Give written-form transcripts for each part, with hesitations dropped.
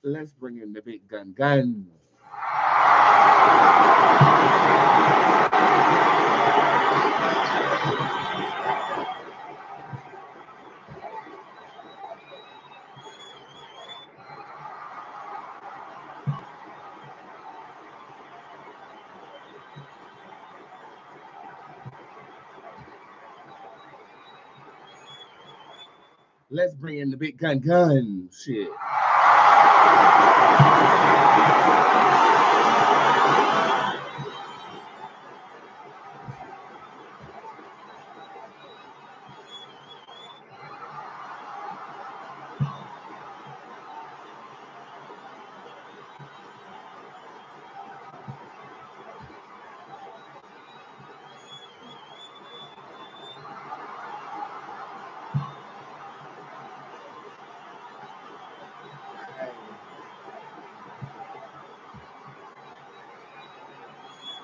Let's bring in the big gun. Let's bring in the big gun. Shit.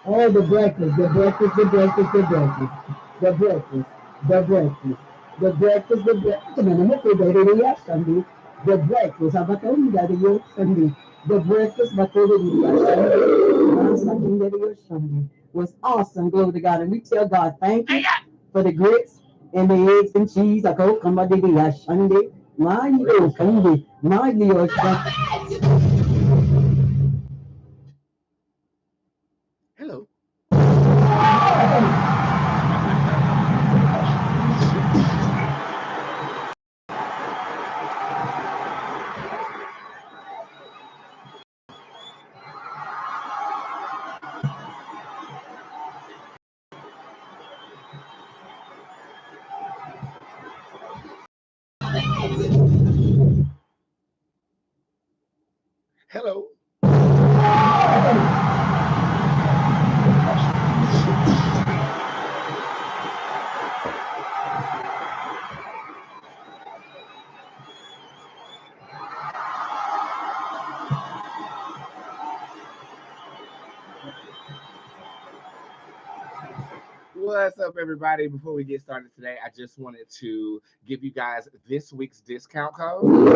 Oh, the breakfast, the breakfast, the breakfast, the breakfast, the breakfast, the breakfast, the breakfast, the breakfast. Naman mo, pwede rin yan, Sunday. The breakfast, sabi ko, hindi dati yung Sunday. The breakfast, but pwede rin yan, Sunday. Something that your Sunday was awesome. Glory to God. And we tell God, thank you for the grits and the eggs and cheese. Ako, kamadi ya Sunday. Mayo, kandi. Mayo, Hello. Hello. What's up, everybody? Before we get started today, I just wanted to give you guys this week's discount code.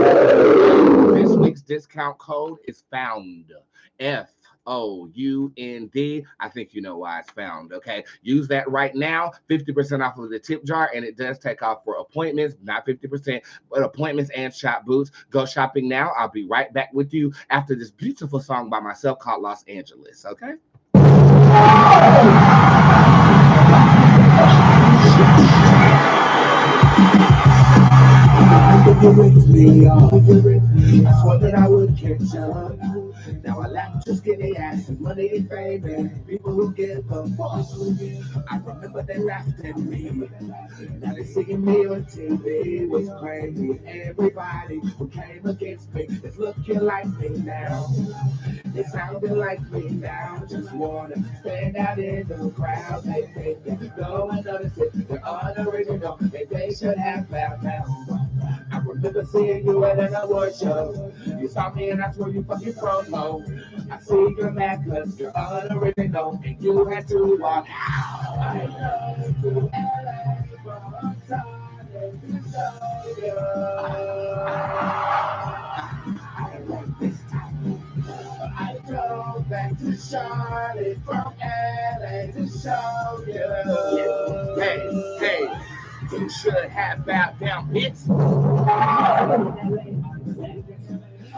This week's discount code is found. FOUND. I think you know why it's found. Okay. Use that right now. 50% off of the tip jar. And it does take off for appointments, not 50%, but appointments and shop boots. Go shopping now. I'll be right back with you after this beautiful song by myself called Los Angeles. Okay. I swore that I would catch up. Now I lack just skinny ass and money and fame and people who give a fuck. I remember they laughed at me. Now they seeing me on TV. It was crazy. Everybody who came against me is looking like me now. They sounding like me now. Just wanna stand out in the crowd. They think they go and notice it. They're unoriginal and they should have found out. I remember seeing you at an award show. You saw me and that's where you fucking promo. I see you're mad cause you're unoriginal and you had to walk out. I love to LA for time to show you. I like this time. I drove back to Charlotte from LA to show you. Hey. You should have bowed down, bitch.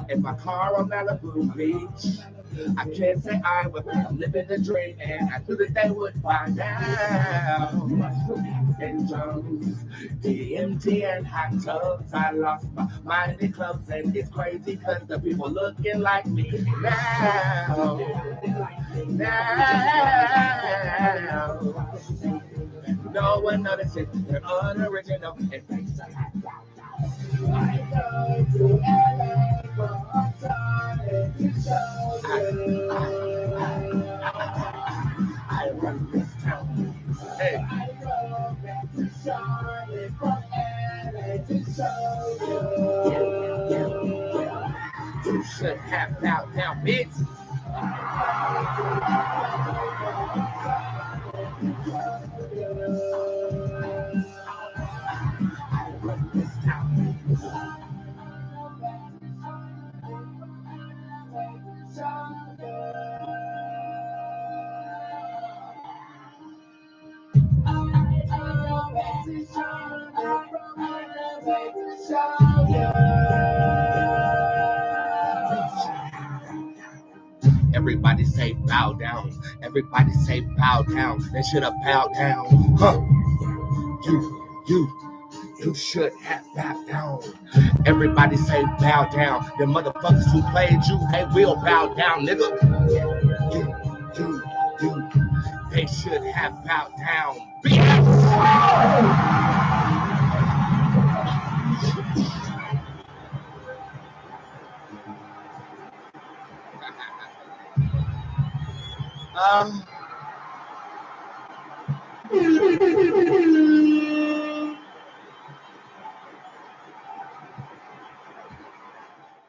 In my car on Malibu Beach, I can't say I was living the dream, and I knew that they would find out. And drums, DMT and hot tubs, I lost my mind in clubs, and it's crazy because the people looking like me now. No one notices they're unoriginal. I go to LA for a time to show you. I run this town. Hey. I go back to Charlotte from LA to show you. You should have bowed down, bitch. Everybody say bow down. Everybody say bow down. They should have bowed down. Huh? You should have bowed down. Everybody say bow down. The motherfuckers who played you, they will bow down, nigga. You. They should have bowed down, bitch.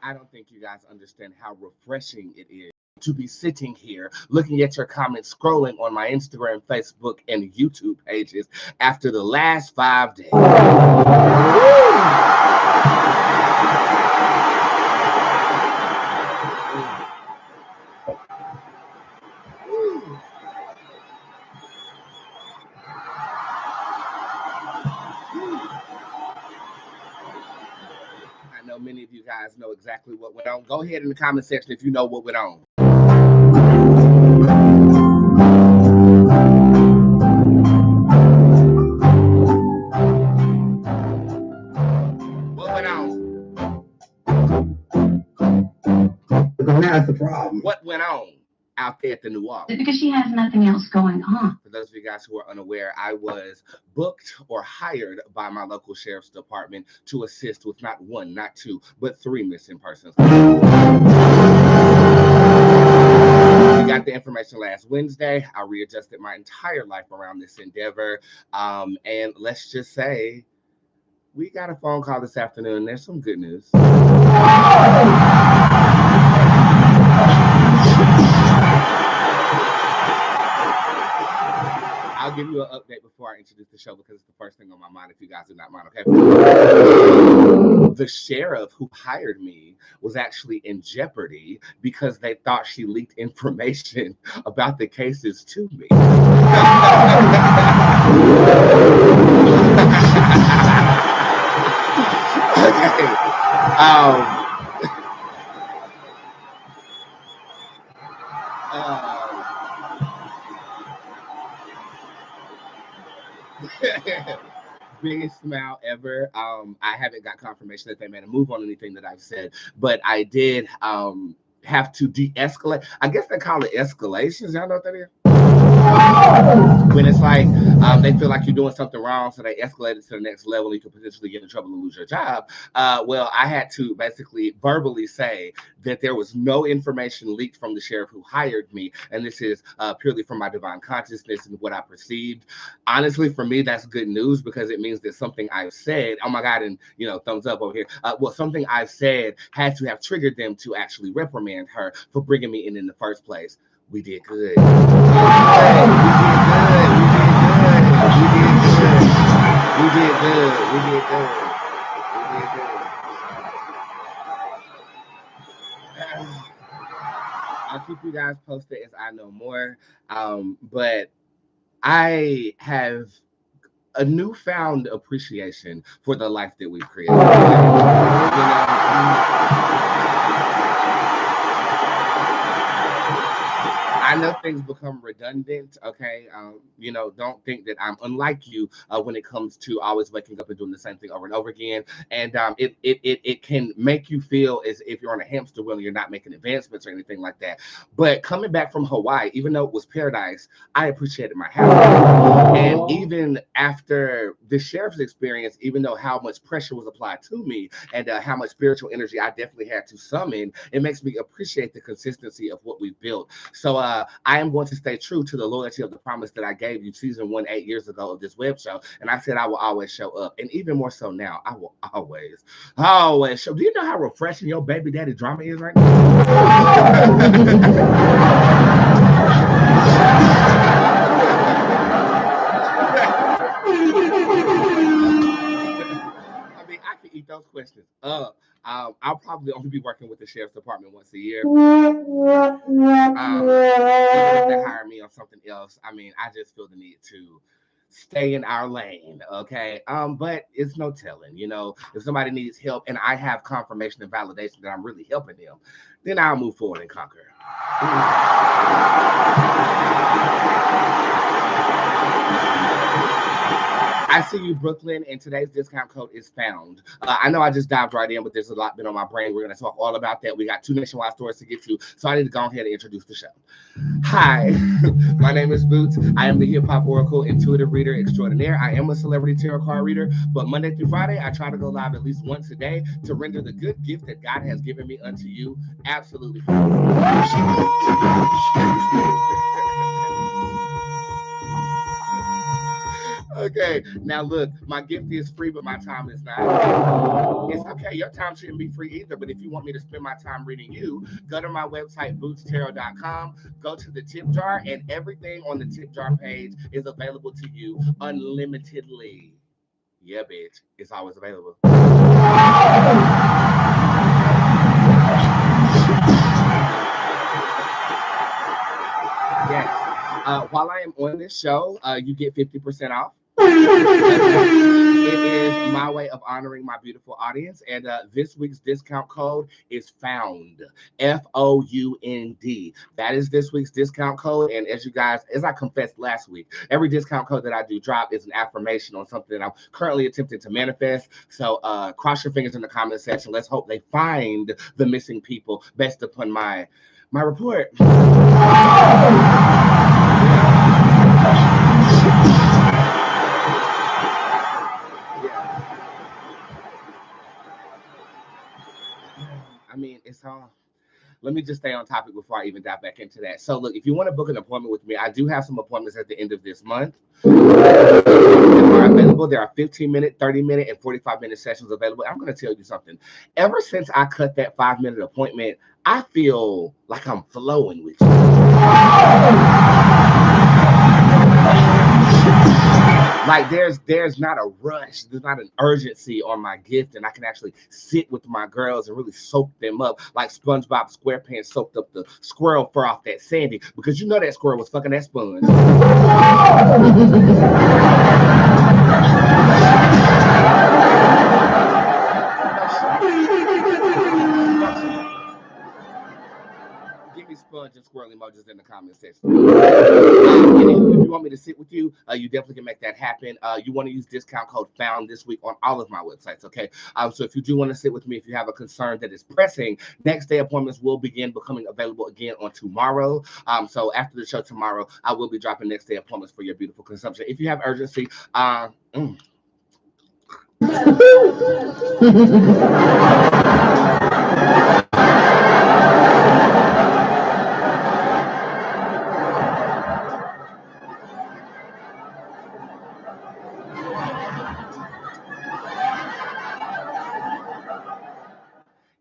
I don't think you guys understand how refreshing it is to be sitting here looking at your comments, scrolling on my Instagram, Facebook, and YouTube pages after the last 5 days. I know many of you guys know exactly what went on. Go ahead in the comment section if you know what went on. What went on? That's the problem. What went on out there at the New Orleans? Because she has nothing else going on. For those of you guys who are unaware, I was booked or hired by my local sheriff's department to assist with not one, not two, but 3 missing persons. We got the information last Wednesday. I readjusted my entire life around this endeavor. And let's just say we got a phone call this afternoon. There's some good news. I'll give you an update before I introduce the show because it's the first thing on my mind if you guys do not mind, okay? The sheriff who hired me was actually in jeopardy because they thought she leaked information about the cases to me. Biggest smile ever. I haven't got confirmation that they made a move on anything that I've said, but I did have to de-escalate. I guess they call it escalations. Y'all know what that is? When it's like they feel like you're doing something wrong, so they escalate it to the next level. You could potentially get in trouble and lose your job. Well, I had to basically verbally say that there was no information leaked from the sheriff who hired me, and this is purely from my divine consciousness and what I perceived. Honestly, for me, that's good news because it means that something I've said, oh my God, and thumbs up over here. Well, something I've said had to have triggered them to actually reprimand her for bringing me in the first place. We did good. We did good. I'll keep you guys posted as I know more. But I have a newfound appreciation for the life that we've created. I know things become redundant, okay? Don't think that I'm unlike you when it comes to always waking up and doing the same thing over and over again. And it can make you feel as if you're on a hamster wheel and you're not making advancements or anything like that. But coming back from Hawaii, even though it was paradise, I appreciated my house. And even after the sheriff's experience, even though how much pressure was applied to me and how much spiritual energy I definitely had to summon, it makes me appreciate the consistency of what we've built. So I am going to stay true to the loyalty of the promise that I gave you season 1 8 years ago of this web show. And I said I will always show up. And even more so now, I will always show. Do you know how refreshing your baby daddy drama is right now? I mean, I can eat those questions up. I'll probably only be working with the sheriff's department once a year. Even if they hire me on something else, I mean, I just feel the need to stay in our lane, okay? But it's no telling, you know, if somebody needs help and I have confirmation and validation that I'm really helping them, then I'll move forward and conquer. I see you, Brooklyn, and today's discount code is found. I know I just dived right in, but there's a lot been on my brain. We're going to talk all about that. We got 2 nationwide stores to get to, so I need to go ahead and introduce the show. Hi, my name is Bootz. I am the hip-hop oracle, intuitive reader extraordinaire. I am a celebrity tarot card reader, but Monday through Friday, I try to go live at least once a day to render the good gift that God has given me unto you absolutely free. Okay, now look, my gift is free, but my time is not. It's okay, your time shouldn't be free either, but if you want me to spend my time reading you, go to my website, bootztarot.com, go to the tip jar, and everything on the tip jar page is available to you unlimitedly. Yeah, bitch, it's always available. Yes. While I am on this show, you get 50% off. It is my way of honoring my beautiful audience, and this week's discount code is FOUND, FOUND. That is this week's discount code, and as I confessed last week, every discount code that I do drop is an affirmation on something that I'm currently attempting to manifest. So cross your fingers in the comment section. Let's hope they find the missing people based upon my report. I mean, it's all. Let me just stay on topic before I even dive back into that. So, look, if you want to book an appointment with me, I do have some appointments at the end of this month. Are available. There are 15-minute, 30-minute, and 45-minute sessions available. I'm going to tell you something. Ever since I cut that 5-minute appointment, I feel like I'm flowing with you. Like there's not a rush, there's not an urgency on my gift, and I can actually sit with my girls and really soak them up like SpongeBob SquarePants soaked up the squirrel fur off that Sandy, because you know that squirrel was fucking that sponge. Give me sponge and squirrel emojis in the comment section. If you want me to sit with you, you definitely can make that happen. You want to use discount code FOUND this week on all of my websites, okay? So if you do want to sit with me, if you have a concern that is pressing, next day appointments will begin becoming available again on tomorrow. So after the show tomorrow, I will be dropping next day appointments for your beautiful consumption. If you have urgency,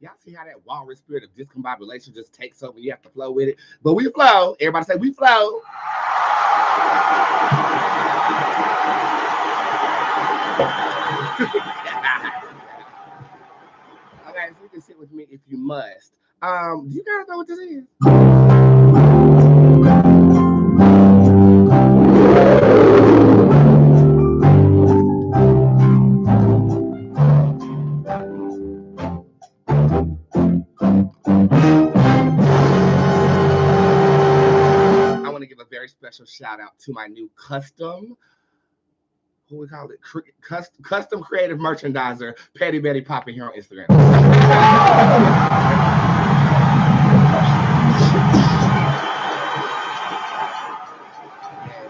y'all see how that walrus spirit of discombobulation just takes over? You have to flow with it. But we flow. Everybody say we flow. Okay, so you can sit with me if you must. Do you guys know what this is? Special shout out to my new custom, what we call it, custom creative merchandiser, Petty Betty Poppin' here on Instagram. Yes.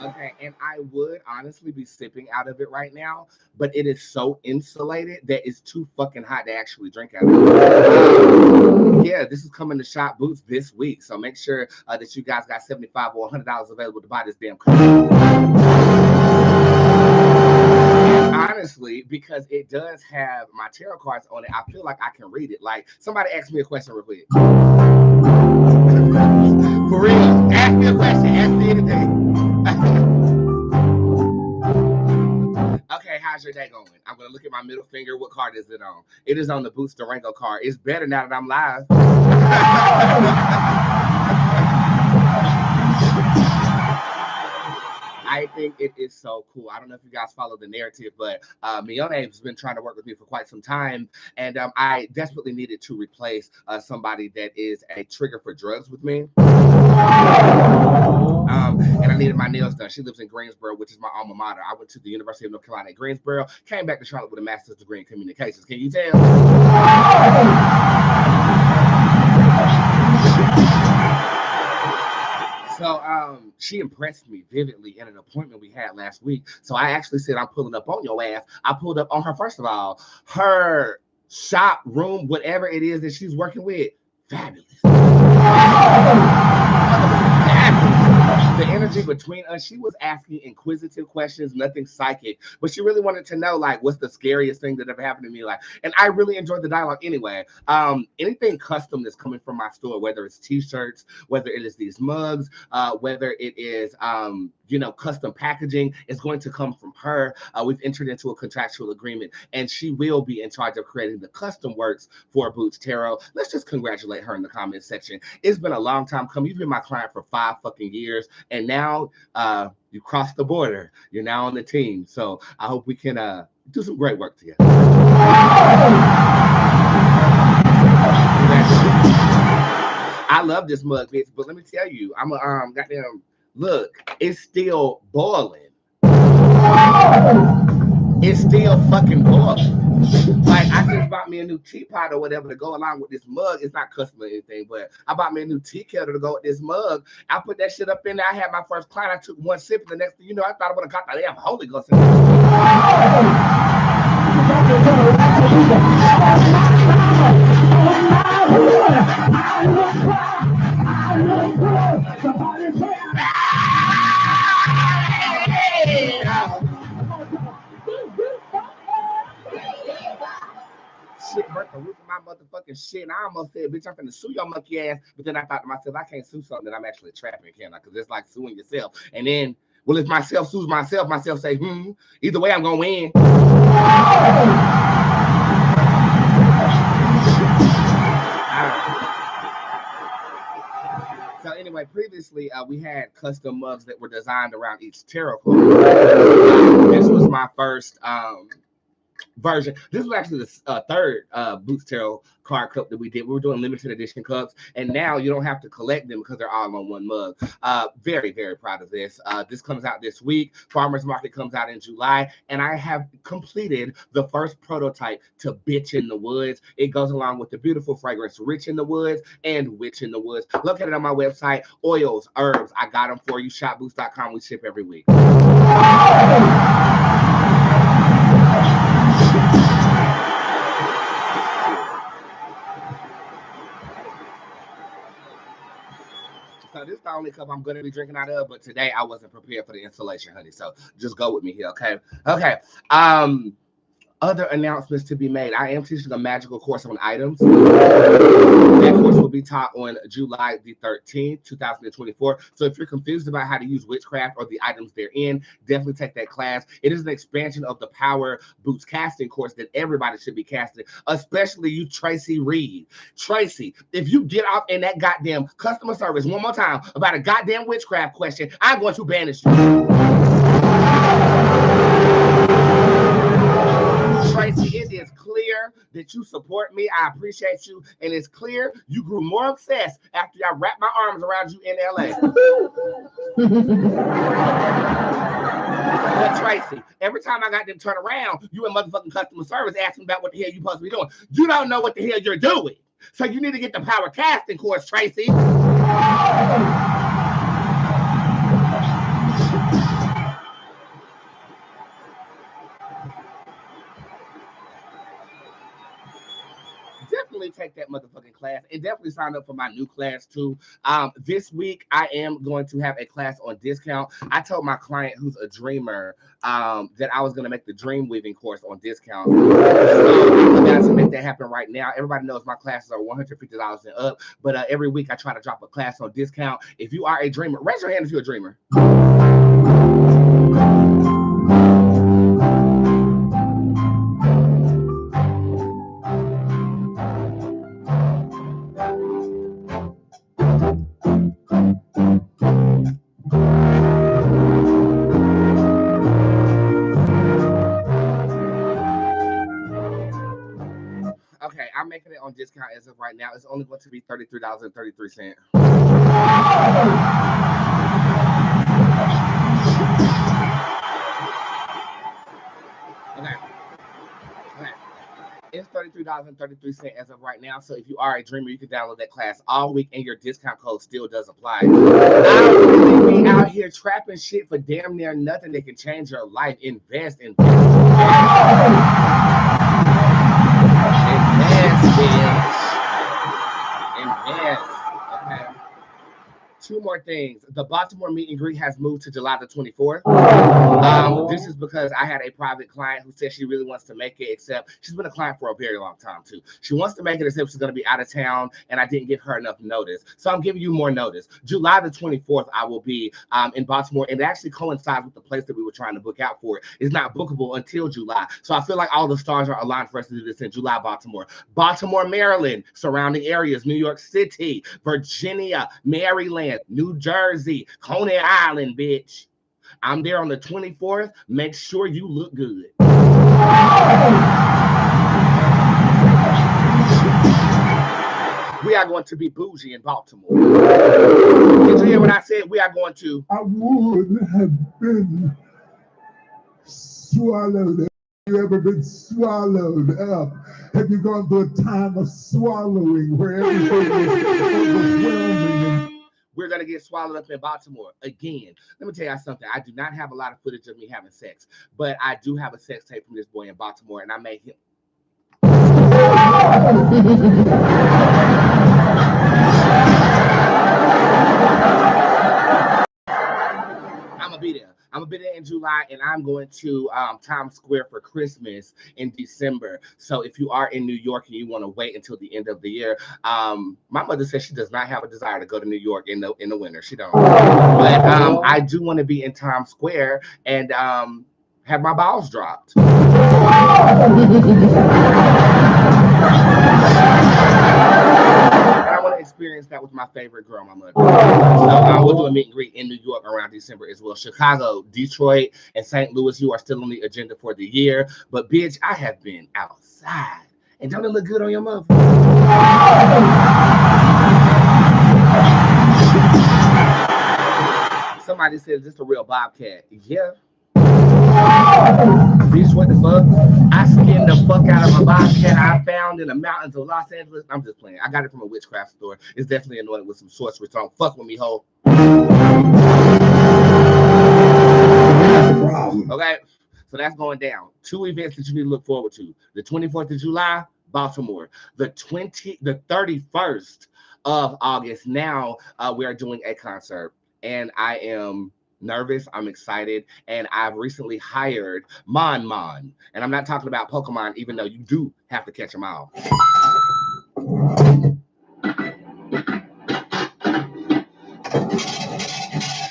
Okay, and I would honestly be sipping out of it right now, but it is so insulated that it's too fucking hot to actually drink out of it. Yeah, this is coming to Shop Boots this week, so make sure that you guys got $75 or $100 available to buy this damn cup. And honestly, because it does have my tarot cards on it, I feel like I can read it. Like, somebody asked me a question real quick. For real, ask me a question, ask me anything. Okay, how's your day going? I'm going to look at my middle finger. What card is it on? It is on the Boots Durango card. It's better now that I'm live. I it is so cool. I don't know if you guys follow the narrative, but Mione has been trying to work with me for quite some time, and I desperately needed to replace somebody that is a trigger for drugs with me. And I needed my nails done. She lives in Greensboro, which is my alma mater. I went to the University of North Carolina at Greensboro, came back to Charlotte with a master's degree in communications. Can you tell? So she impressed me vividly in an appointment we had last week. So I actually said, I'm pulling up on your ass. I pulled up on her, first of all, her shop, room, whatever it is that she's working with. Fabulous. The energy between us, she was asking inquisitive questions, nothing psychic, but she really wanted to know, like, what's the scariest thing that ever happened to me? Like, and I really enjoyed the dialogue anyway. Anything custom that's coming from my store, whether it's t-shirts, whether it is these mugs, whether it is custom packaging, is going to come from her. We've entered into a contractual agreement, and she will be in charge of creating the custom works for Bootz Tarot. Let's just congratulate her in the comment section. It's been a long time coming. You've been my client for 5 fucking years, and now you crossed the border. You're now on the team. So I hope we can do some great work together. I love this mug, bitch, but let me tell you, I'm a goddamn look, it's still boiling. It's still fucking boiling. Like, I just bought me a new teapot or whatever to go along with this mug. It's not custom or anything, but I bought me a new tea kettle to go with this mug. I put that shit up in there. I had my first client. I took one sip, and the next thing you know, I thought I would have got the damn Holy Ghost. Shit burnt the roof of my motherfucking shit, and I almost said, bitch, I'm finna sue your monkey ass. But then I thought to myself, I can't sue something that I'm actually trapping, can I? Because it's like suing yourself. And then, well, if myself sues myself say, either way, I'm gonna win. So anyway, previously we had custom mugs that were designed around each tarot card. This was my first version. This was actually the third Bootz Tarot card cup that we did. We were doing limited edition cups, and now you don't have to collect them because they're all on one mug. Very, very proud of this. This comes out this week. Farmers Market comes out in July, and I have completed the first prototype to Bitch in the Woods. It goes along with the beautiful fragrance Rich in the Woods and Witch in the Woods. Look at it on my website. Oils, herbs, I got them for you. Shopboots.com. We ship every week. So this is the only cup I'm going to be drinking out of, but today I wasn't prepared for the installation, honey. So just go with me here, okay? Okay. Other announcements to be made. I am teaching a magical course on items. That course will be taught on July the 13th, 2024. So if you're confused about how to use witchcraft or the items they're in, definitely take that class. It is an expansion of the Power Bootz casting course that everybody should be casting, especially you, Tracy Reed. Tracy, if you get off in that goddamn customer service one more time about a goddamn witchcraft question, I'm going to banish you. Tracy, it is clear that you support me. I appreciate you. And it's clear you grew more obsessed after I wrapped my arms around you in LA. But Tracy, every time I got them turn around, you in motherfucking customer service asking about what the hell you supposed to be doing. You don't know what the hell you're doing. So you need to get the power casting course, Tracy. Definitely take that motherfucking class, and definitely sign up for my new class too. This week I am going to have a class on discount. I told my client who's a dreamer that I was going to make the dream weaving course on discount. So I'm going to make that happen right now. Everybody knows my classes are $150 and up, but every week I try to drop a class on discount. If you are a dreamer, raise your hand if you're a dreamer. right now, it's only going to be $33.33. Okay. Okay. It's $33.33 as of right now. So if you are a dreamer, you can download that class all week, and your discount code still does apply. I really be out here trapping shit for damn near nothing that can change your life. Invest. Invest, bitch. Invest. Okay. Two more things. The Baltimore meet and greet has moved to July the 24th. This is because I had a private client who said she really wants to make it, except she's been a client for a very long time too. She wants to make it except she's going to be out of town, and I didn't give her enough notice. So I'm giving you more notice. July the 24th, I will be in Baltimore, and it actually coincides with the place that we were trying to book out for. It's not bookable until July. So I feel like all the stars are aligned for us to do this in July, Baltimore. Baltimore, Maryland, surrounding areas, New York City, Virginia, Maryland, New Jersey, Coney Island, bitch. I'm there on the 24th. Make sure you look good. We are going to be bougie in Baltimore. Did you hear what I said? We are going to. I would have been swallowed. Have you ever been swallowed up? Have you gone through a time of swallowing where everything is overwhelming? We're going to get swallowed up in Baltimore again. Let me tell you something. I do not have a lot of footage of me having sex, but I do have a sex tape from this boy in Baltimore, and I made him. I'm going to be there. I'm going to be there in July, and I'm going to Times Square for Christmas in December. So if you are in New York and you want to wait until the end of the year, my mother says she does not have a desire to go to New York in the winter. She don't. But I do want to be in Times Square and have my balls dropped. I want to experience that with my favorite girl, my mother. So we'll do a meet and greet in New York around December as well. Chicago, Detroit, and St. Louis, you are still on the agenda for the year. But bitch, I have been outside. And don't it look good on your mother? Somebody said, is this a real bobcat? Yeah. Bitch, what the fuck? I skinned the fuck out of a bobcat I found in the mountains of Los Angeles. I'm just playing. I got it from a witchcraft store. It's definitely anointed with some sorcery. So don't fuck with me, ho. Okay, so that's going down. Two events that you need to look forward to. The 24th of July, Baltimore. The 31st of August. Now we are doing a concert, and I am nervous. I'm excited, and I've recently hired Mon. And I'm not talking about Pokemon, even though you do have to catch them all.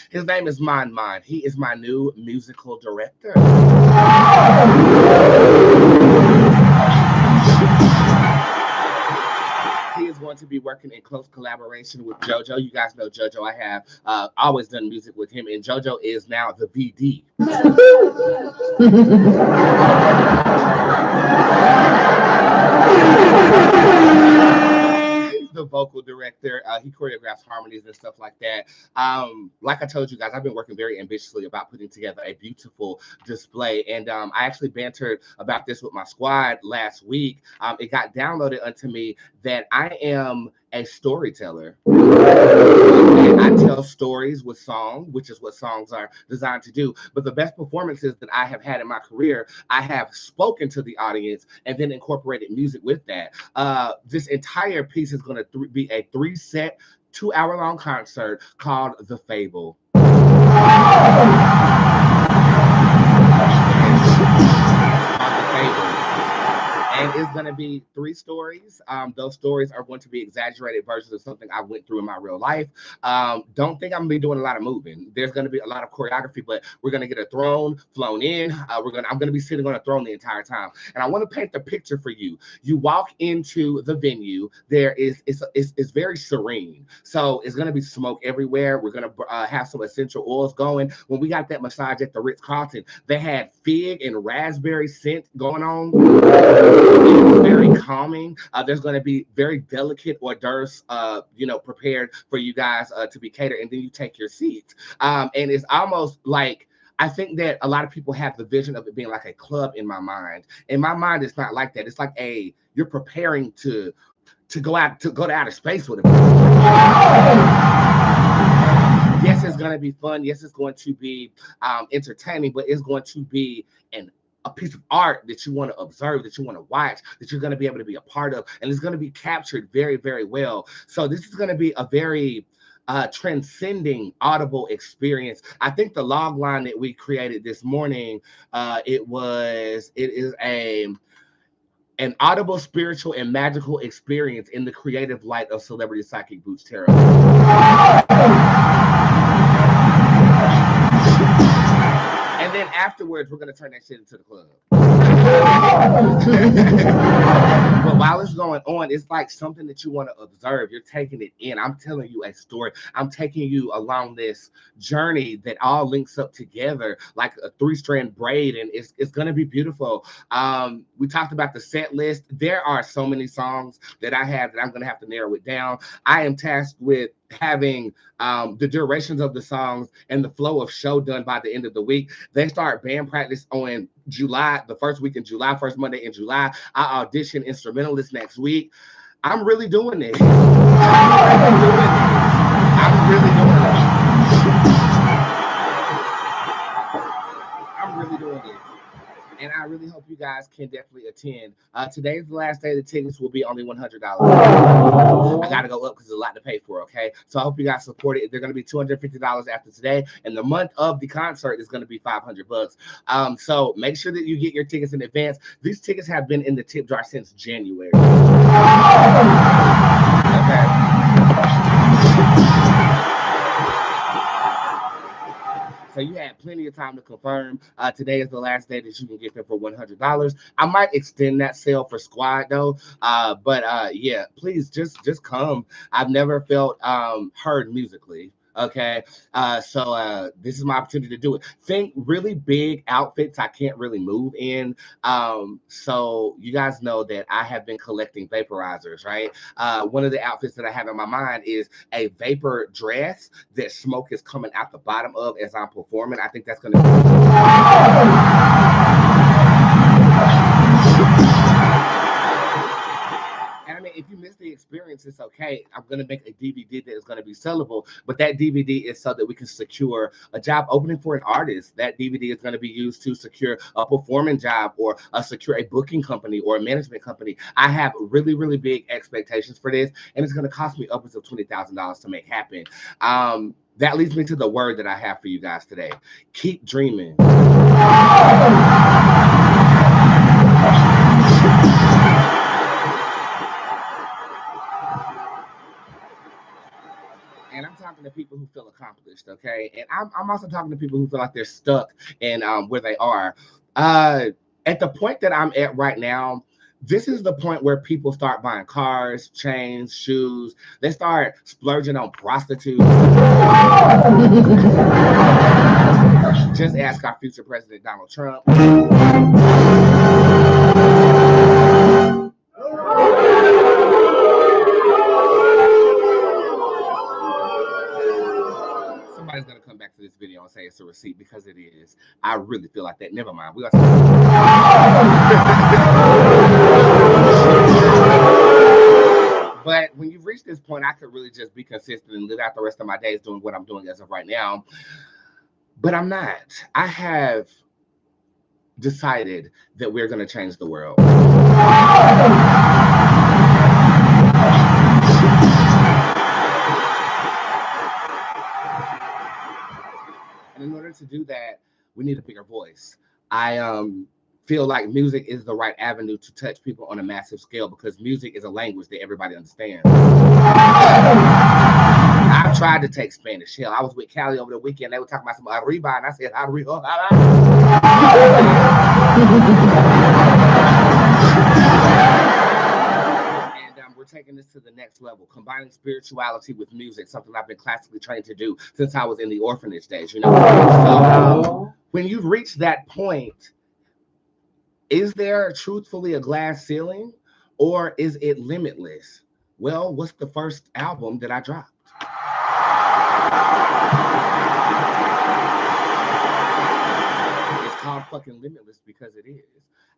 His name is Mon. He is my new musical director. He is going to be working in close collaboration with JoJo. You guys know JoJo. I have always done music with him, and JoJo is now the VD. The vocal director. He choreographs harmonies and stuff like that. Like I told you guys, I've been working very ambitiously about putting together a beautiful display, and I actually bantered about this with my squad last week. It got downloaded unto me that I am a storyteller. And I tell stories with song, which is what songs are designed to do. But the best performances that I have had in my career, I have spoken to the audience and then incorporated music with that. This entire piece is going to be a 3-set, 2-hour-long concert called The Fable. And it's going to be 3 stories. Those stories are going to be exaggerated versions of something I went through in my real life. Don't think I'm going to be doing a lot of moving. There's going to be a lot of choreography, but we're going to get a throne flown in. I'm going to be sitting on a throne the entire time. And I want to paint the picture for you. You walk into the venue. It's very serene. So it's going to be smoke everywhere. We're going to have some essential oils going. When we got that massage at the Ritz-Carlton, they had fig and raspberry scent going on. It's very calming. There's going to be very delicate hors d'oeuvres, prepared for you guys to be catered, and then you take your seats. And it's almost like, I think that a lot of people have the vision of it being like a club in my mind. In my mind, it's not like that. It's like you're preparing to go to outer space with it. Yes, it's going to be fun. Yes, it's going to be entertaining, but it's going to be a piece of art that you want to observe, that you want to watch, that you're going to be able to be a part of, and it's going to be captured very, very well. So this is going to be a very transcending audible experience. I think the log line that we created this morning, it is an audible, spiritual, and magical experience in the creative light of celebrity psychic Bootzé Tarot. And then afterwards, we're going to turn that shit into the club. But while it's going on, it's like something that you want to observe. You're taking it in. I'm telling you a story. I'm taking you along this journey that all links up together like a 3-strand braid, and it's going to be beautiful. We talked about the set list. There are so many songs that I have that I'm going to have to narrow it down. I am tasked with having the durations of the songs and the flow of show done by the end of the week. They start band practice on July, the first week in July, first Monday in July. I audition instrumentalists next week. I'm really doing this. I'm really doing this. And I really hope you guys can definitely attend. Today's the last day. The tickets will be only $100. I got to go up because there's a lot to pay for, okay? So I hope you guys support it. They're going to be $250 after today. And the month of the concert is going to be $500. So make sure that you get your tickets in advance. These tickets have been in the tip jar since January. Okay. So you had plenty of time to confirm. Today is the last day that you can get them for $100. I might extend that sale for squad though. Yeah, please just come. I've never felt heard musically. Okay, so this is my opportunity to do it. Think really big outfits I can't really move in. So you guys know that I have been collecting vaporizers, right? One of the outfits that I have in my mind is a vapor dress that smoke is coming out the bottom of as I'm performing. I think that's going to be if you miss the experience, it's okay. I'm going to make a DVD that is going to be sellable, but that DVD is so that we can secure a job opening for an artist. That DVD is going to be used to secure a performing job or secure a booking company or a management company. I have really, really big expectations for this, and it's going to cost me upwards of $20,000 to make happen. That leads me to the word that I have for you guys today. Keep dreaming. And I'm talking to people who feel accomplished, okay? And I'm also talking to people who feel like they're stuck in where they are. At the point that I'm at right now, this is the point where people start buying cars, chains, shoes. They start splurging on prostitutes. Just ask our future president, Donald Trump. Somebody's gonna come back to this video and say it's a receipt because it is. I really feel like that. Never mind. We got. But when you reach this point, I could really just be consistent and live out the rest of my days doing what I'm doing as of right now. But I'm not. I have decided that we're going to change the world. And in order to do that, we need a bigger voice. I feel like music is the right avenue to touch people on a massive scale because music is a language that everybody understands. I've tried to take Spanish. Hell, I was with Callie over the weekend. They were talking about some arriba, and I said, arriba. And we're taking this to the next level, combining spirituality with music, something I've been classically trained to do since I was in the orphanage days, you know? So when you reach that point, Is there truthfully a glass ceiling, or is it limitless? Well, what's the first album that I dropped? It's called fucking Limitless because it is.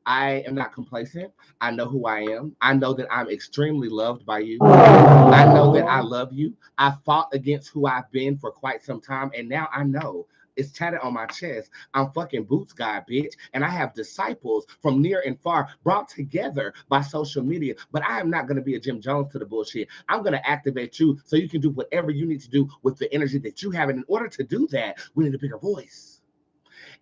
I am not complacent. I know who I am. I know that I'm extremely loved by you. I know that I love you. I fought against who I've been for quite some time, and now I know it's tatted on my chest. I'm fucking Boots guy, bitch. And I have disciples from near and far brought together by social media. But I am not going to be a Jim Jones to the bullshit. I'm going to activate you so you can do whatever you need to do with the energy that you have. And in order to do that, we need a bigger voice.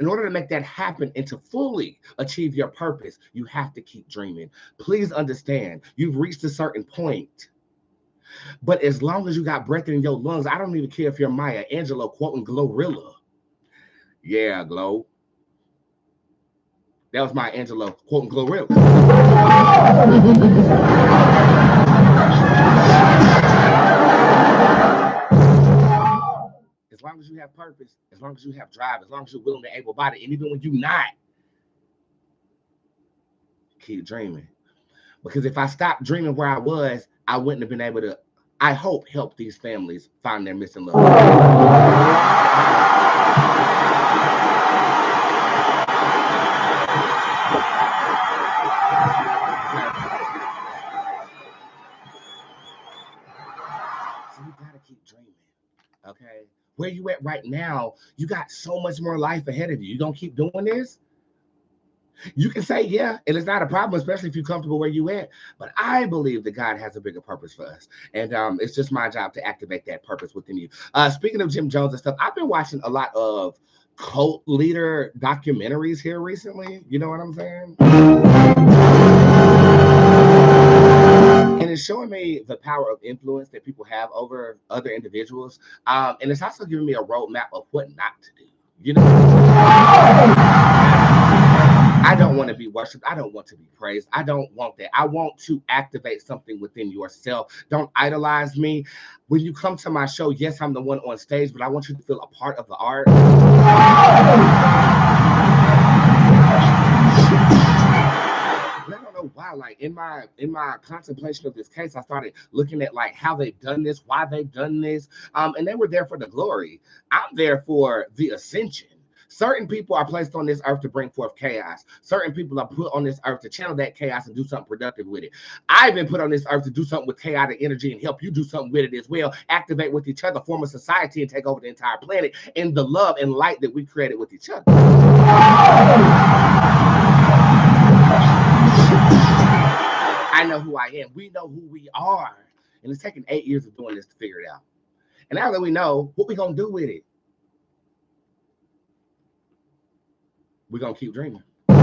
In order to make that happen and to fully achieve your purpose, you have to keep dreaming. Please understand, you've reached a certain point. But as long as you got breath in your lungs, I don't even care if you're Maya Angelou quoting Glorilla. Yeah, Glow. That was Maya Angelou quoting Glorilla. As long as you have purpose, as long as you have drive, as long as you're willing to able body, and even when you're not, keep dreaming. Because if I stopped dreaming where I was, I wouldn't have been able to, I hope, help these families find their missing love. So you gotta keep dreaming. Okay? Where you at right now, you got so much more life ahead of you. You gonna keep doing this? You can say yeah, and it's not a problem, especially if you're comfortable where you at. But I believe that God has a bigger purpose for us, and it's just my job to activate that purpose within you. Speaking of Jim Jones and stuff, I've been watching a lot of cult leader documentaries here recently. You know what I'm saying? And it's showing me the power of influence that people have over other individuals, and it's also giving me a roadmap of what not to do. You know. I don't want to be worshipped. I don't want to be praised. I don't want that. I want to activate something within yourself. Don't idolize me. When you come to my show, yes, I'm the one on stage, but I want you to feel a part of the art. I don't know why, like in my contemplation of this case, I started looking at like how they've done this, why they've done this, and they were there for the glory. I'm there for the ascension. Certain people are placed on this earth to bring forth chaos. Certain people are put on this earth to channel that chaos and do something productive with it. I've been put on this earth to do something with chaotic energy and help you do something with it as well. Activate with each other, form a society, and take over the entire planet in the love and light that we created with each other. I know who I am. We know who we are. And it's taken 8 years of doing this to figure it out. And now that we know, what we going to do with it? We're going to keep dreaming. Yeah.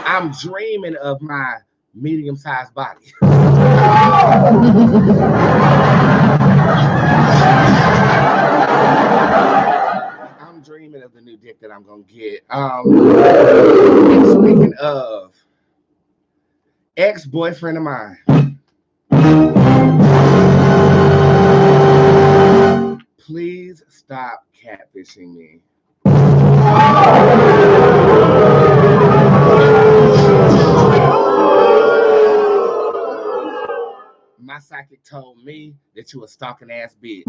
I'm dreaming of my medium-sized body. I'm dreaming of the new dick that I'm going to get. And speaking of ex-boyfriend of mine, please stop catfishing me. My psychic told me that you a stalking ass bitch.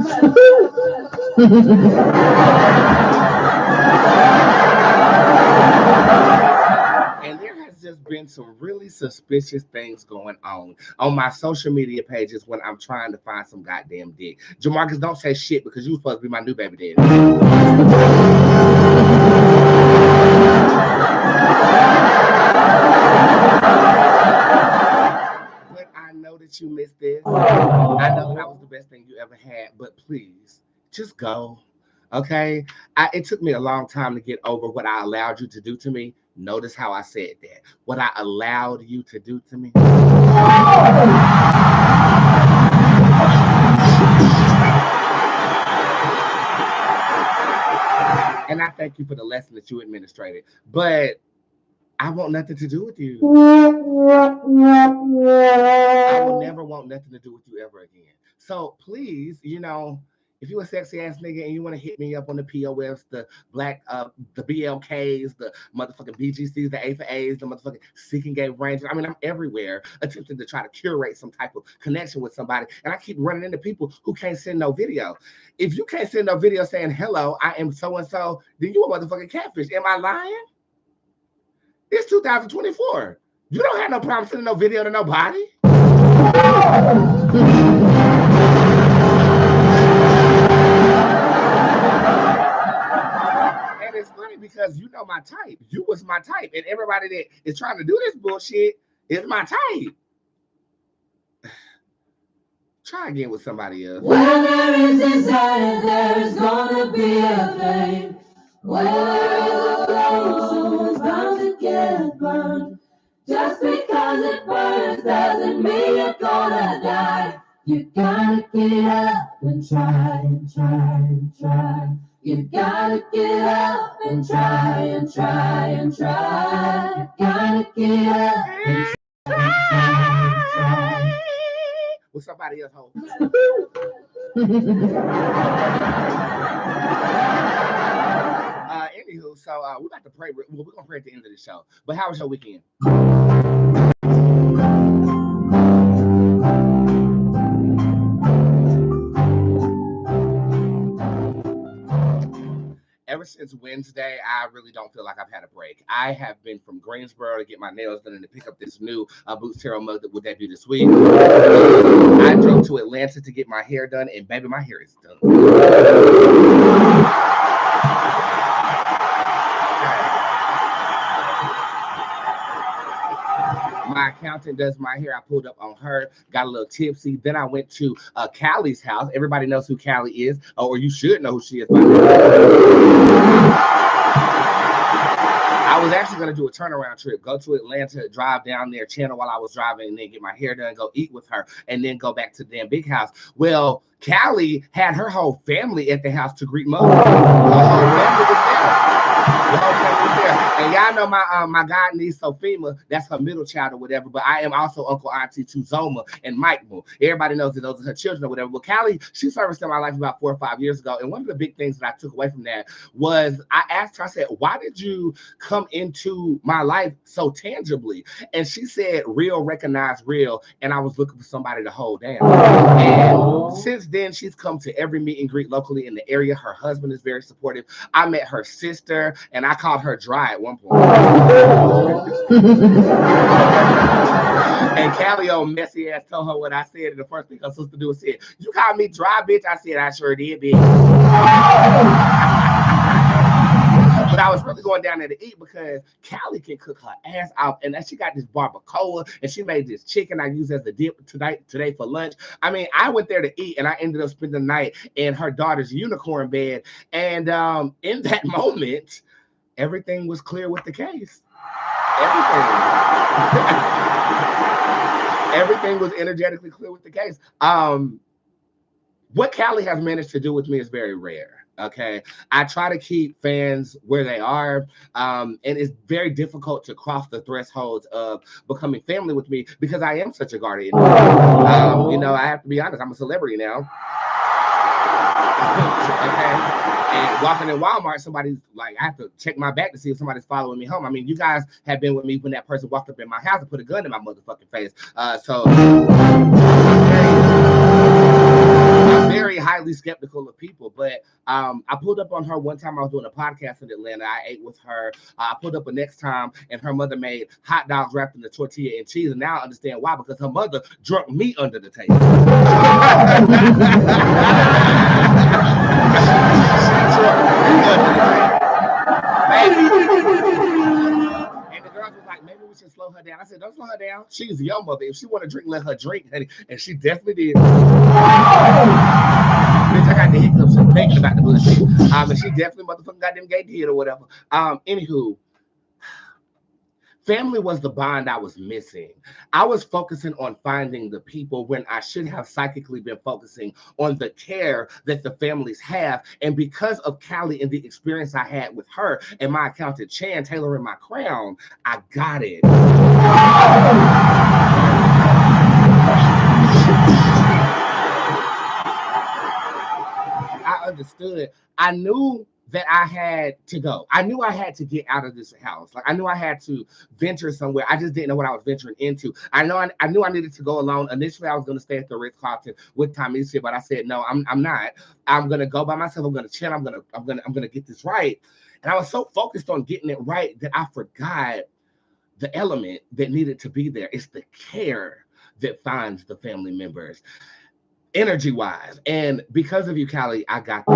And there has just been some really suspicious things going on my social media pages when I'm trying to find some goddamn dick. Jamarcus, don't say shit because you supposed to be my new baby daddy. But I know that you missed this. I know that was the best thing you ever had, but please, just go. Okay? It took me a long time to get over what I allowed you to do to me. Notice how I said that. What I allowed you to do to me. And I thank you for the lesson that you administrated. But I want nothing to do with you. I will never want nothing to do with you ever again. So please, you know, If you a sexy ass nigga and you want to hit me up on the POFs, the black, the BLKs, the motherfucking BGCs, the A for A's, the motherfucking Seeking Gay Rangers. I mean, I'm everywhere attempting to try to curate some type of connection with somebody. And I keep running into people who can't send no video. If you can't send no video saying, hello, I am so-and-so, then you a motherfucking catfish. Am I lying? It's 2024. You don't have no problem sending no video to nobody. And it's funny because you know my type. You was my type. And everybody that is trying to do this bullshit is my type. Try again with somebody else. Where there is desire, there is gonna be a flame. Where there is a flame, someone's bound to get burned. Just because it burns doesn't mean you're gonna die. You gotta get up and try and try and try. You gotta get up and try and try and try. You gotta get up and try and try. With somebody else home. Anywho, so we're about to pray. Well, we're gonna pray at the end of the show. But how was your weekend? Ever since Wednesday, I really don't feel like I've had a break. I have been from Greensboro to get my nails done and to pick up this new Bootzé mug that will debut this week. I drove to Atlanta to get my hair done, and baby, my hair is done. My accountant does my hair. I pulled up on her, got a little tipsy. Then I went to Callie's house. Everybody knows who Callie is, or you should know who she is by now. I was actually going to do a turnaround trip, go to Atlanta, drive down there, channel while I was driving, and then get my hair done, go eat with her, and then go back to the damn big house. Well, Callie had her whole family at the house to greet Mother. Her whole family was there. And y'all know my god niece Sophia, that's her middle child or whatever, but I am also Uncle Auntie to Zoma and Mike. Everybody knows that those are her children or whatever. Well, Callie, she serviced in my life about 4 or 5 years ago, and one of the big things that I took away from that was I asked her, I said, why did you come into my life so tangibly? And she said, real recognize real, and I was looking for somebody to hold down. And since then, she's come to every meet and greet locally in the area. Her husband is very supportive. I met her sister, and I called her dry at one point. And Callie, old messy ass, told her what I said, and the first thing her sister do was said, you called me dry, bitch? I said, I sure did, bitch. But I was really going down there to eat because Callie can cook her ass off, and then she got this barbacoa, and she made this chicken I use as the dip today for lunch. I mean, I went there to eat, and I ended up spending the night in her daughter's unicorn bed. And in that moment, everything was clear with the case. Everything was energetically clear with the case. What Callie has managed to do with me is very rare. Okay, I try to keep fans where they are, and it's very difficult to cross the thresholds of becoming family with me because I am such a guardian. You know, I have to be honest, I'm a celebrity now. Okay, and walking in Walmart, somebody's like, I have to check my back to see if somebody's following me home. I mean, you guys have been with me when that person walked up in my house and put a gun in my motherfucking face. So I'm very highly skeptical of people, but I pulled up on her one time. I was doing a podcast in Atlanta. I ate with her. I pulled up a next time, and her mother made hot dogs wrapped in the tortilla and cheese. And now I understand why, because her mother drunk me under the table. And the girls was like, maybe we should slow her down. I said, don't slow her down. She's your mother. If she want to drink, let her drink, honey. And she definitely did. Bitch, I got the hiccups and thinking about the bullshit. And she definitely motherfucking got them gay did or whatever. Anywho, family was the bond I was missing. I was focusing on finding the people when I should have psychically been focusing on the care that the families have. And because of Callie and the experience I had with her and my accountant Chan tailoring my crown, I got it. understood. I knew that I had to go. I knew I had to get out of this house. Like I knew I had to venture somewhere. I just didn't know what I was venturing into. I knew I needed to go alone. Initially, I was going to stay at the Ritz-Carlton with Tamisha, but I said no. I'm not. I'm going to go by myself. I'm going to chill. I'm going to get this right. And I was so focused on getting it right that I forgot the element that needed to be there. It's the care that finds the family members, energy wise. And because of you, Callie, I got that.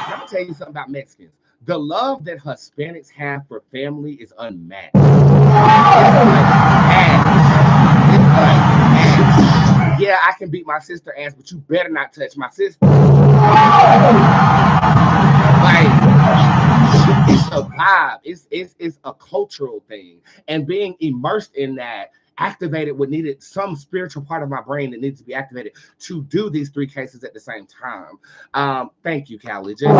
Let me tell you something about Mexicans. The love that Hispanics have for family is unmatched. It's unmatched. Yeah, I can beat my sister ass, but you better not touch my sister. Like, it's a vibe. It's a cultural thing. And being immersed in that activated what needed some spiritual part of my brain that needs to be activated to do these 3 cases at the same time. Thank you, Callie. Just,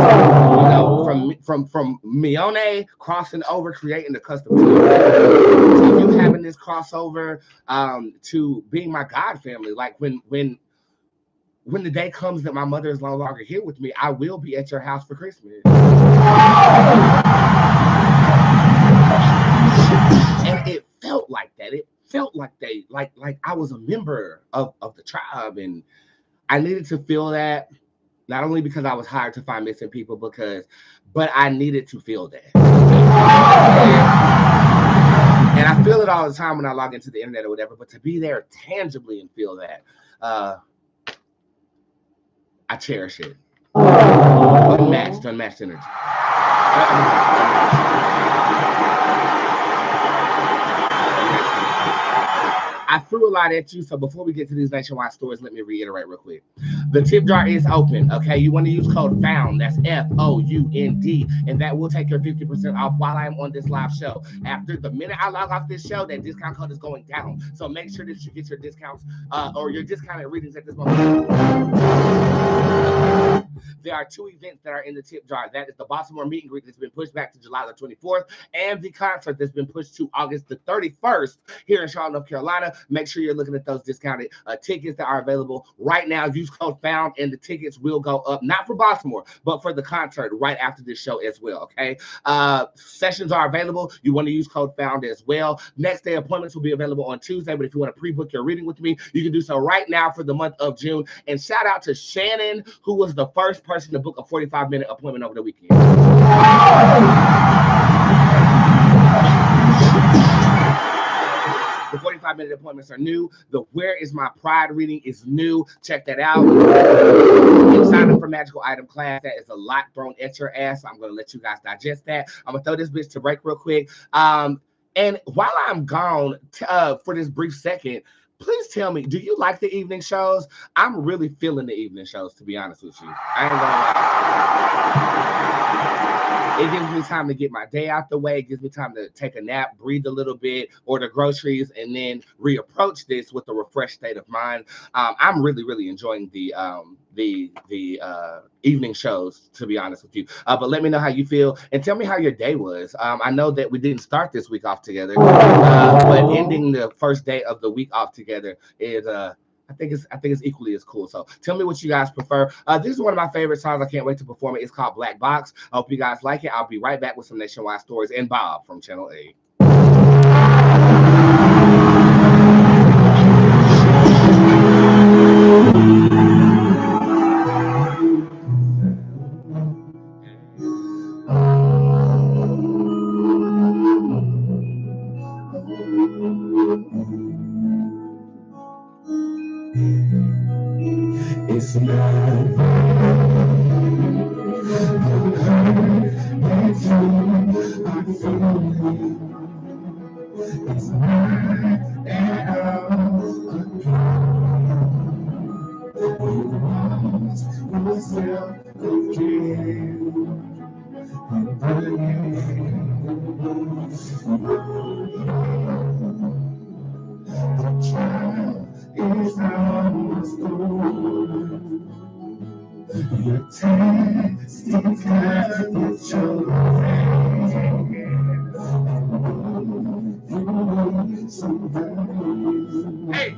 from Mione crossing over, creating the custom to you having this crossover, to being my God family. Like when the day comes that my mother is no longer here with me, I will be at your house for Christmas. And it felt like that. It felt like like I was a member of the tribe, and I needed to feel that, not only because I was hired to find missing people, but I needed to feel that. And I feel it all the time when I log into the internet or whatever, but to be there tangibly and feel that, I cherish it. Unmatched energy. I threw a lot at you, so before we get to these nationwide stores, let me reiterate real quick. The tip jar is open, okay? You want to use code FOUND, that's FOUND, and that will take your 50% off while I am on this live show. After the minute I log off this show, that discount code is going down. So make sure that you get your discounts or your discounted readings at this moment. There are 2 events that are in the tip jar. That is the Baltimore meet and greet that's been pushed back to July the 24th, and the concert that's been pushed to August the 31st here in Charlotte, North Carolina. Make sure you're looking at those discounted tickets that are available right now. Use code FOUND, and the tickets will go up, not for Baltimore, but for the concert right after this show as well, okay? Sessions are available. You want to use code FOUND as well. Next day appointments will be available on Tuesday, but if you want to pre-book your reading with me, you can do so right now for the month of June. And shout out to Shannon, who was the first person to book a 45-minute appointment over the weekend. The 45-minute appointments are new. The Where Is My Pride reading is new. Check that out. And sign up for Magical Item class. That is a lot thrown at your ass. So I'm going to let you guys digest that. I'm going to throw this bitch to break real quick. And while I'm gone for this brief second, please tell me, do you like the evening shows? I'm really feeling the evening shows, to be honest with you. I ain't gonna lie. It gives me time to get my day out the way. It gives me time to take a nap, breathe a little bit, order groceries, and then reapproach this with a refreshed state of mind. I'm really, really enjoying the evening shows, to be honest with you. But let me know how you feel, and tell me how your day was. I know that we didn't start this week off together, but ending the first day of the week off together is I think it's equally as cool. So tell me what you guys prefer. This is one of my favorite songs. I can't wait to perform it. It's called Black Box. I hope you guys like it. I'll be right back with some nationwide stories and Bob from Channel 8. It's not it's not at all myself the child is almost over. Your taste is kind with your Hey,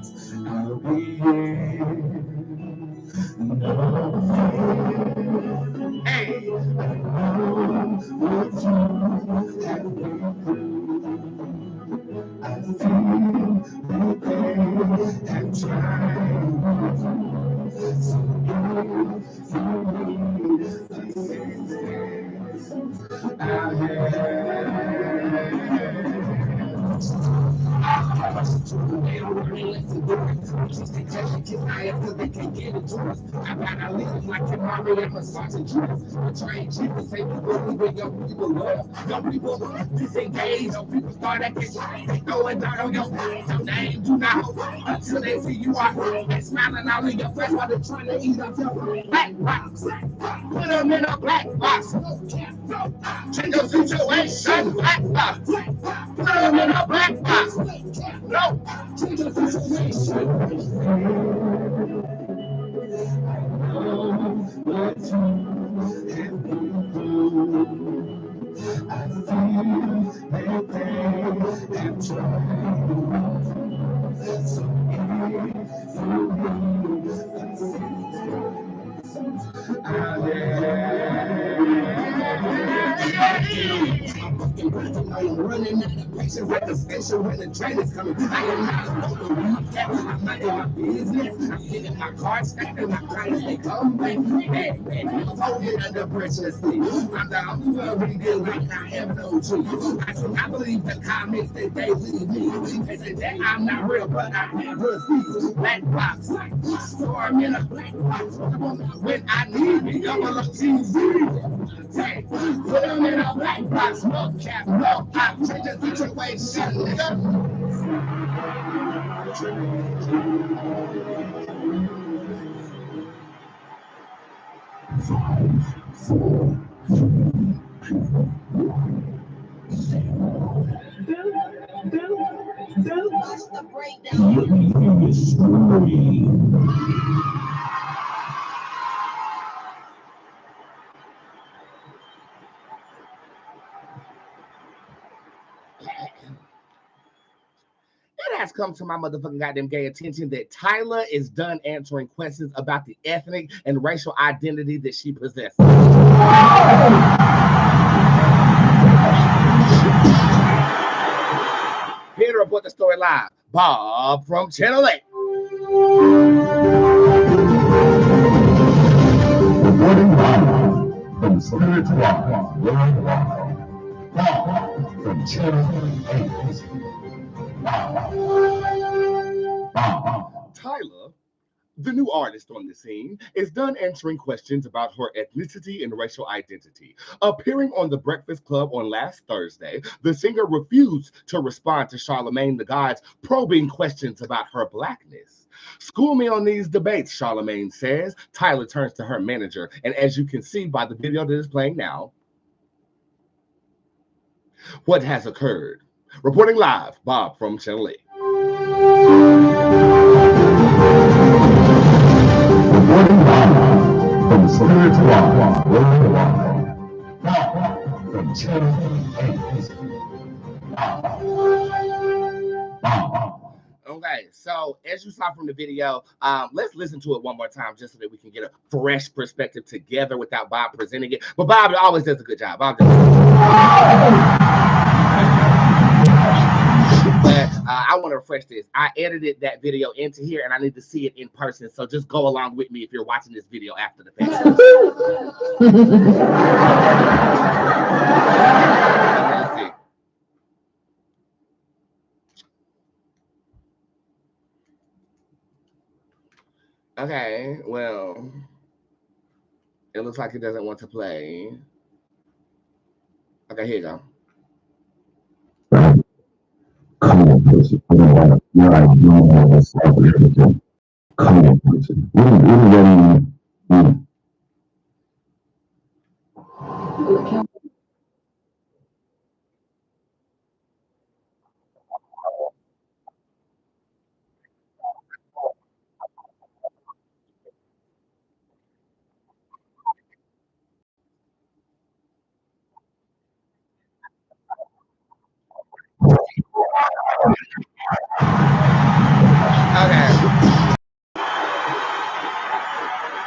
They don't really listen to us. Just they touch kiss my ass because they can't get it to us. I got our leaders like Tamari and massaging dress. I train Jesus, say people leaving young people love. Young people disengage. Young people start acting right. They throwing dirt on your face. Your name do not hold until they see you are. They smiling all in your face while they're trying to eat up your black box. Put them in a black box. Change your situation. Black box. Put them in a black box. No. Change your situation. What you have been through. I feel that they have tried. So I'm running out of patience at the station when the train is coming. I am not a local. I'm not in my business. I'm getting my cards stacked and my clients they come back. And I'm holding under pressure. I'm the only one really good like I have no truth. I do not believe the comments that they leave me. They say that I'm not real, but I have received black box. Storm in a black box. When I need me, I'm on TV. Take, put them in a black box. No cap, no cap. Change the situation. What's the breakdown? It has come to my motherfucking goddamn gay attention that Tyler is done answering questions about the ethnic and racial identity that she possesses. Here to report the story live, Bob from Channel 8. Reporting live from Spirit Rock Worldwide. Bob from Channel 8. Tyler, the new artist on the scene, is done answering questions about her ethnicity and racial identity. Appearing on The Breakfast Club on last Thursday, the singer refused to respond to Charlamagne the God's probing questions about her blackness. School me on these debates, Charlamagne says. Tyler turns to her manager, and as you can see by the video that is playing now, what has occurred? Reporting live, Bob from Channel 8. Reporting live from Spirit Rock Worldwide. Bob from Channel 8. Okay, so as you saw from the video, let's listen to it one more time just so that we can get a fresh perspective together without Bob presenting it. But Bob always does a good job. But I want to refresh this. I edited that video into here, and I need to see it in person. So just go along with me if you're watching this video after the fact. Let's see. Okay, well, it looks like it doesn't want to play. Okay, here you go. Come on, person. You're like, you don't have a self everything. Come on, person. What do you mean?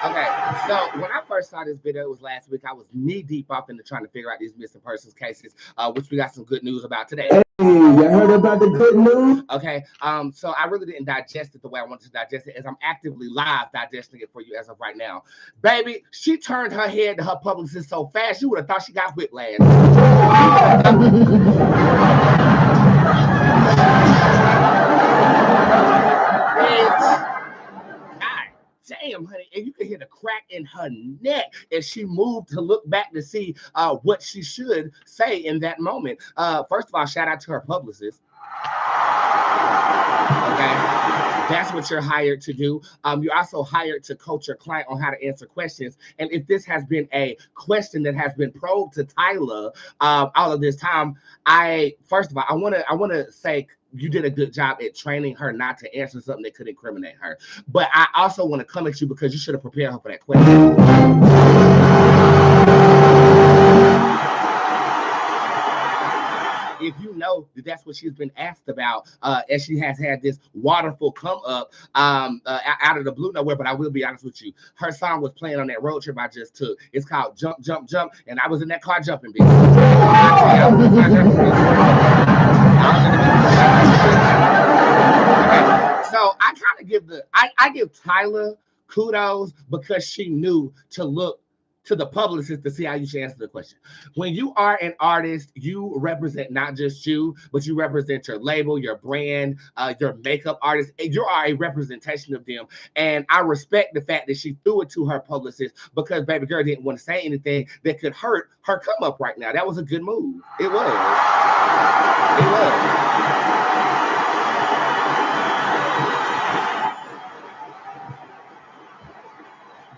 Okay, so when I first saw this video, it was last week. I was knee deep off into trying to figure out these missing persons cases, which we got some good news about today. Hey, you heard about the good news? Okay, so I really didn't digest it the way I wanted to digest it, as I'm actively live digesting it for you as of right now. Baby, she turned her head to her publicist so fast, you would have thought she got whiplash. in her neck as she moved to look back to see what she should say in that moment. First of all, shout out to her publicist. Okay, that's what you're hired to do. You're also hired to coach your client on how to answer questions. And if this has been a question that has been probed to Tyler all of this time, first of all, I want to say you did a good job at training her not to answer something that could incriminate her. But I also want to come at you because you should have prepared her for that question. If you know that that's what she's been asked about, as she has had this waterful come up out of the blue nowhere. But I will be honest with you, her song was playing on that road trip I just took. It's called Jump, Jump, Jump, and I was in that car jumping, bitch. So I kind of give I give Tyler kudos because she knew to look to the publicist to see how you should answer the question. When you are an artist, you represent not just you, but you represent your label, your brand, your makeup artist. You are a representation of them. And I respect the fact that she threw it to her publicist because baby girl didn't want to say anything that could hurt her come up right now. That was a good move. It was. It was.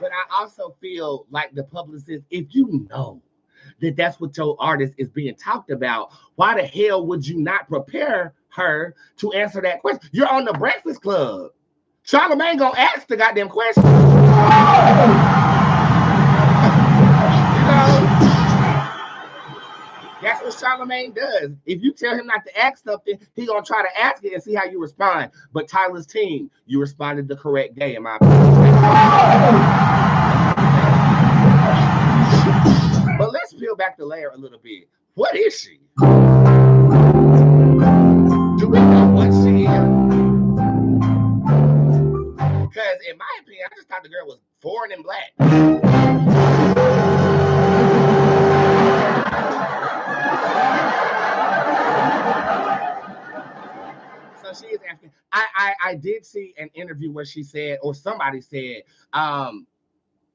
But I also feel like the publicist, if you know that that's what your artist is being talked about, why the hell would you not prepare her to answer that question? You're on the Breakfast Club. Charlamagne gonna ask the goddamn question. You know, that's what Charlamagne does. If you tell him not to ask something, he gonna try to ask it and see how you respond. But Tyler's team, you responded the correct day, in my opinion. But let's peel back the layer a little bit. What is she? Do we know what she is? Because in my opinion, I just thought the girl was foreign and black. So she is asking. I did see an interview where she said, or somebody said,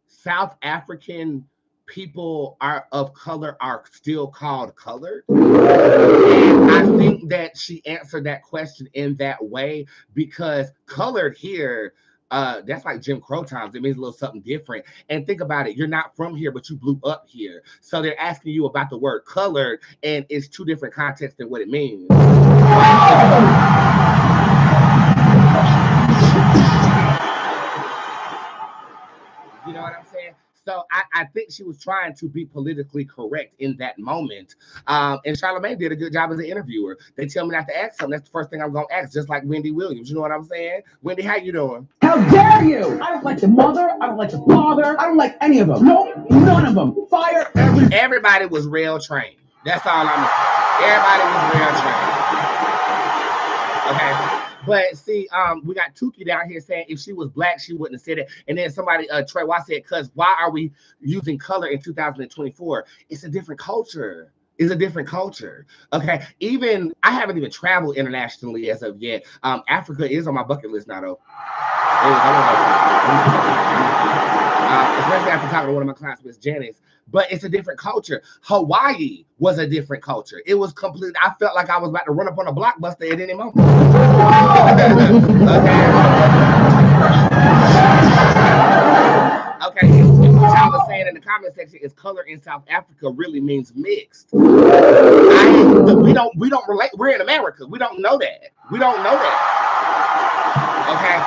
South African people of color are still called colored. And I think that she answered that question in that way because colored here, that's like Jim Crow times. It means a little something different. And think about it. You're not from here, but you blew up here. So they're asking you about the word colored, and it's two different contexts than what it means. You know what I'm saying? So I think she was trying to be politically correct in that moment. And Charlamagne did a good job as an interviewer. They tell me not to ask something. That's the first thing I'm going to ask, just like Wendy Williams. You know what I'm saying? Wendy, how you doing? How dare you? I don't like the mother. I don't like the father. I don't like any of them. No, none of them. Fire everybody was rail trained. That's all I'm saying. Everybody was rail trained. Okay. But see, we got Tuki down here saying if she was black, she wouldn't have said it. And then somebody, Trey Watt said, because why are we using color in 2024? It's a different culture. It's a different culture. Okay. Even I haven't even traveled internationally as of yet. Africa is on my bucket list now, though. Especially after talking to one of my classmates, Janice. But it's a different culture. Hawaii was a different culture. It was completely, I felt like I was about to run up on a Blockbuster at any moment. Okay, what y'all was saying in the comment section is color in South Africa really means mixed. We don't relate. We're in America. We don't know that. Okay,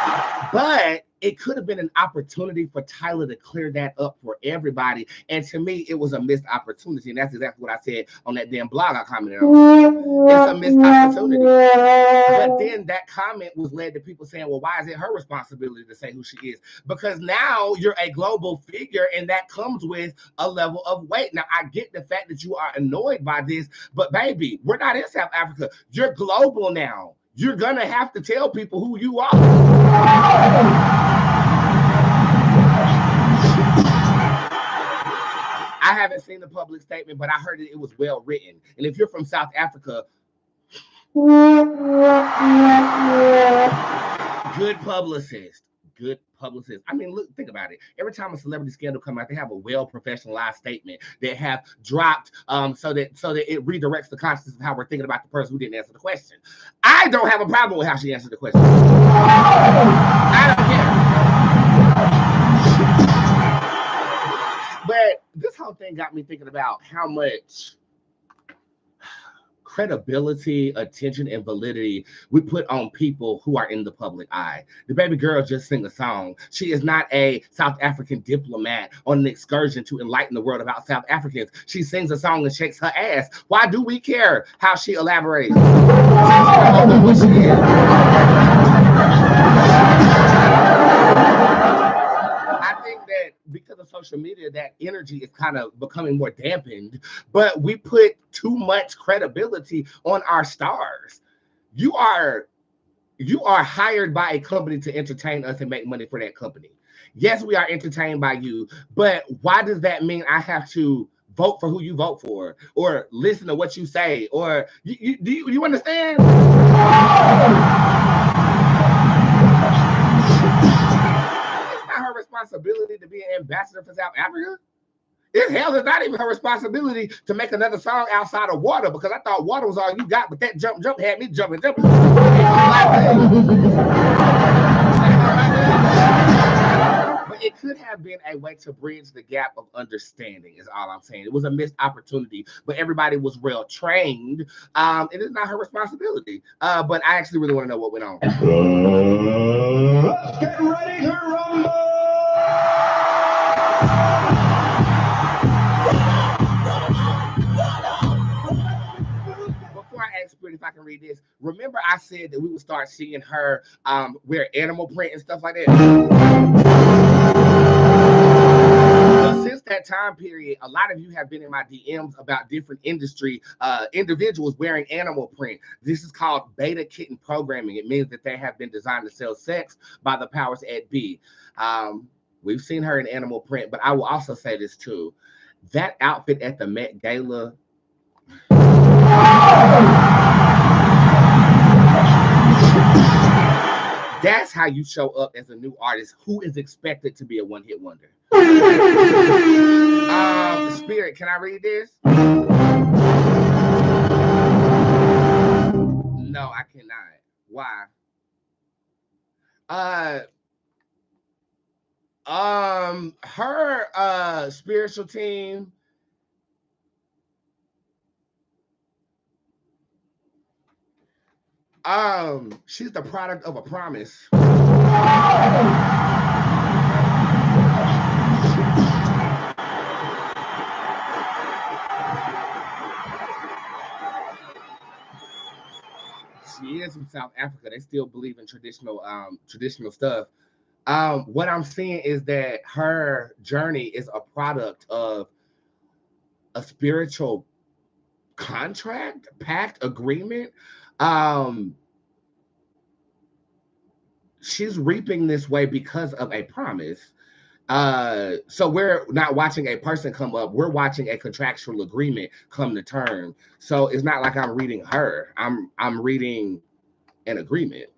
but it could have been an opportunity for Tyler to clear that up for everybody. And to me, it was a missed opportunity. And that's exactly what I said on that damn blog I commented on. It's a missed opportunity. But then that comment was led to people saying, well, why is it her responsibility to say who she is? Because now you're a global figure and that comes with a level of weight. Now, I get the fact that you are annoyed by this, but baby, we're not in South Africa. You're global now. You're going to have to tell people who you are. I haven't seen the public statement, but I heard it was well written. And if you're from South Africa, good publicist. Good publicists. I mean, look, think about it. Every time a celebrity scandal come out, they have a well-professionalized statement that have dropped so that it redirects the consciousness of how we're thinking about the person who didn't answer the question. I don't have a problem with how she answered the question. I don't care. But this whole thing got me thinking about how much credibility, attention, and validity we put on people who are in the public eye. The baby girl just sang a song. She is not a South African diplomat on an excursion to enlighten the world about South Africans. She sings a song and shakes her ass. Why do we care how she elaborates? I think that because of social media, that energy is kind of becoming more dampened, but we put too much credibility on our stars. You are hired by a company to entertain us and make money for that company. Yes, we are entertained by you, but why does that mean I have to vote for who you vote for or listen to what you say? Or do you understand? Her responsibility to be an ambassador for South Africa. It's not even her responsibility to make another song outside of water, because I thought water was all you got, but that jump had me jumping. But it could have been a way to bridge the gap of understanding, is all I'm saying. It was a missed opportunity, but everybody was well trained. It is not her responsibility. But I actually really want to know what went on. Let's get ready to rumble! Before I ask Britt if I can read this, remember I said that we would start seeing her wear animal print and stuff like that? So since that time period, a lot of you have been in my DMs about different industry individuals wearing animal print. This is called beta kitten programming. It means that they have been designed to sell sex by the powers that be. We've seen her in animal print, but I will also say this too. That outfit at the Met Gala. That's how you show up as a new artist who is expected to be a one-hit wonder. Spirit, can I read this? No, I cannot. Why? Her spiritual team. She's the product of a promise. She is from South Africa. They still believe in traditional stuff. What I'm seeing is that her journey is a product of a spiritual contract, pact, agreement. She's reaping this way because of a promise. So we're not watching a person come up, we're watching a contractual agreement come to term. So it's not like I'm reading her. I'm reading an agreement.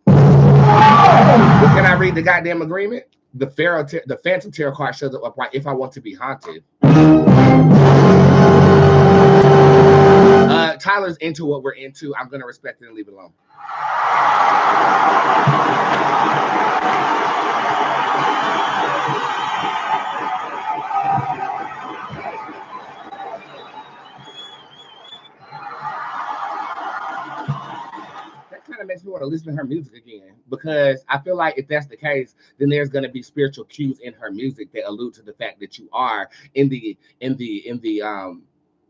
Can I read the goddamn agreement? The Phantom Tarot card shows up upright. If I want to be haunted. Tyler's into what we're into. I'm gonna respect it and leave it alone. That kind of makes me want to listen to her music again, because I feel like if that's the case, then there's going to be spiritual cues in her music that allude to the fact that you are in the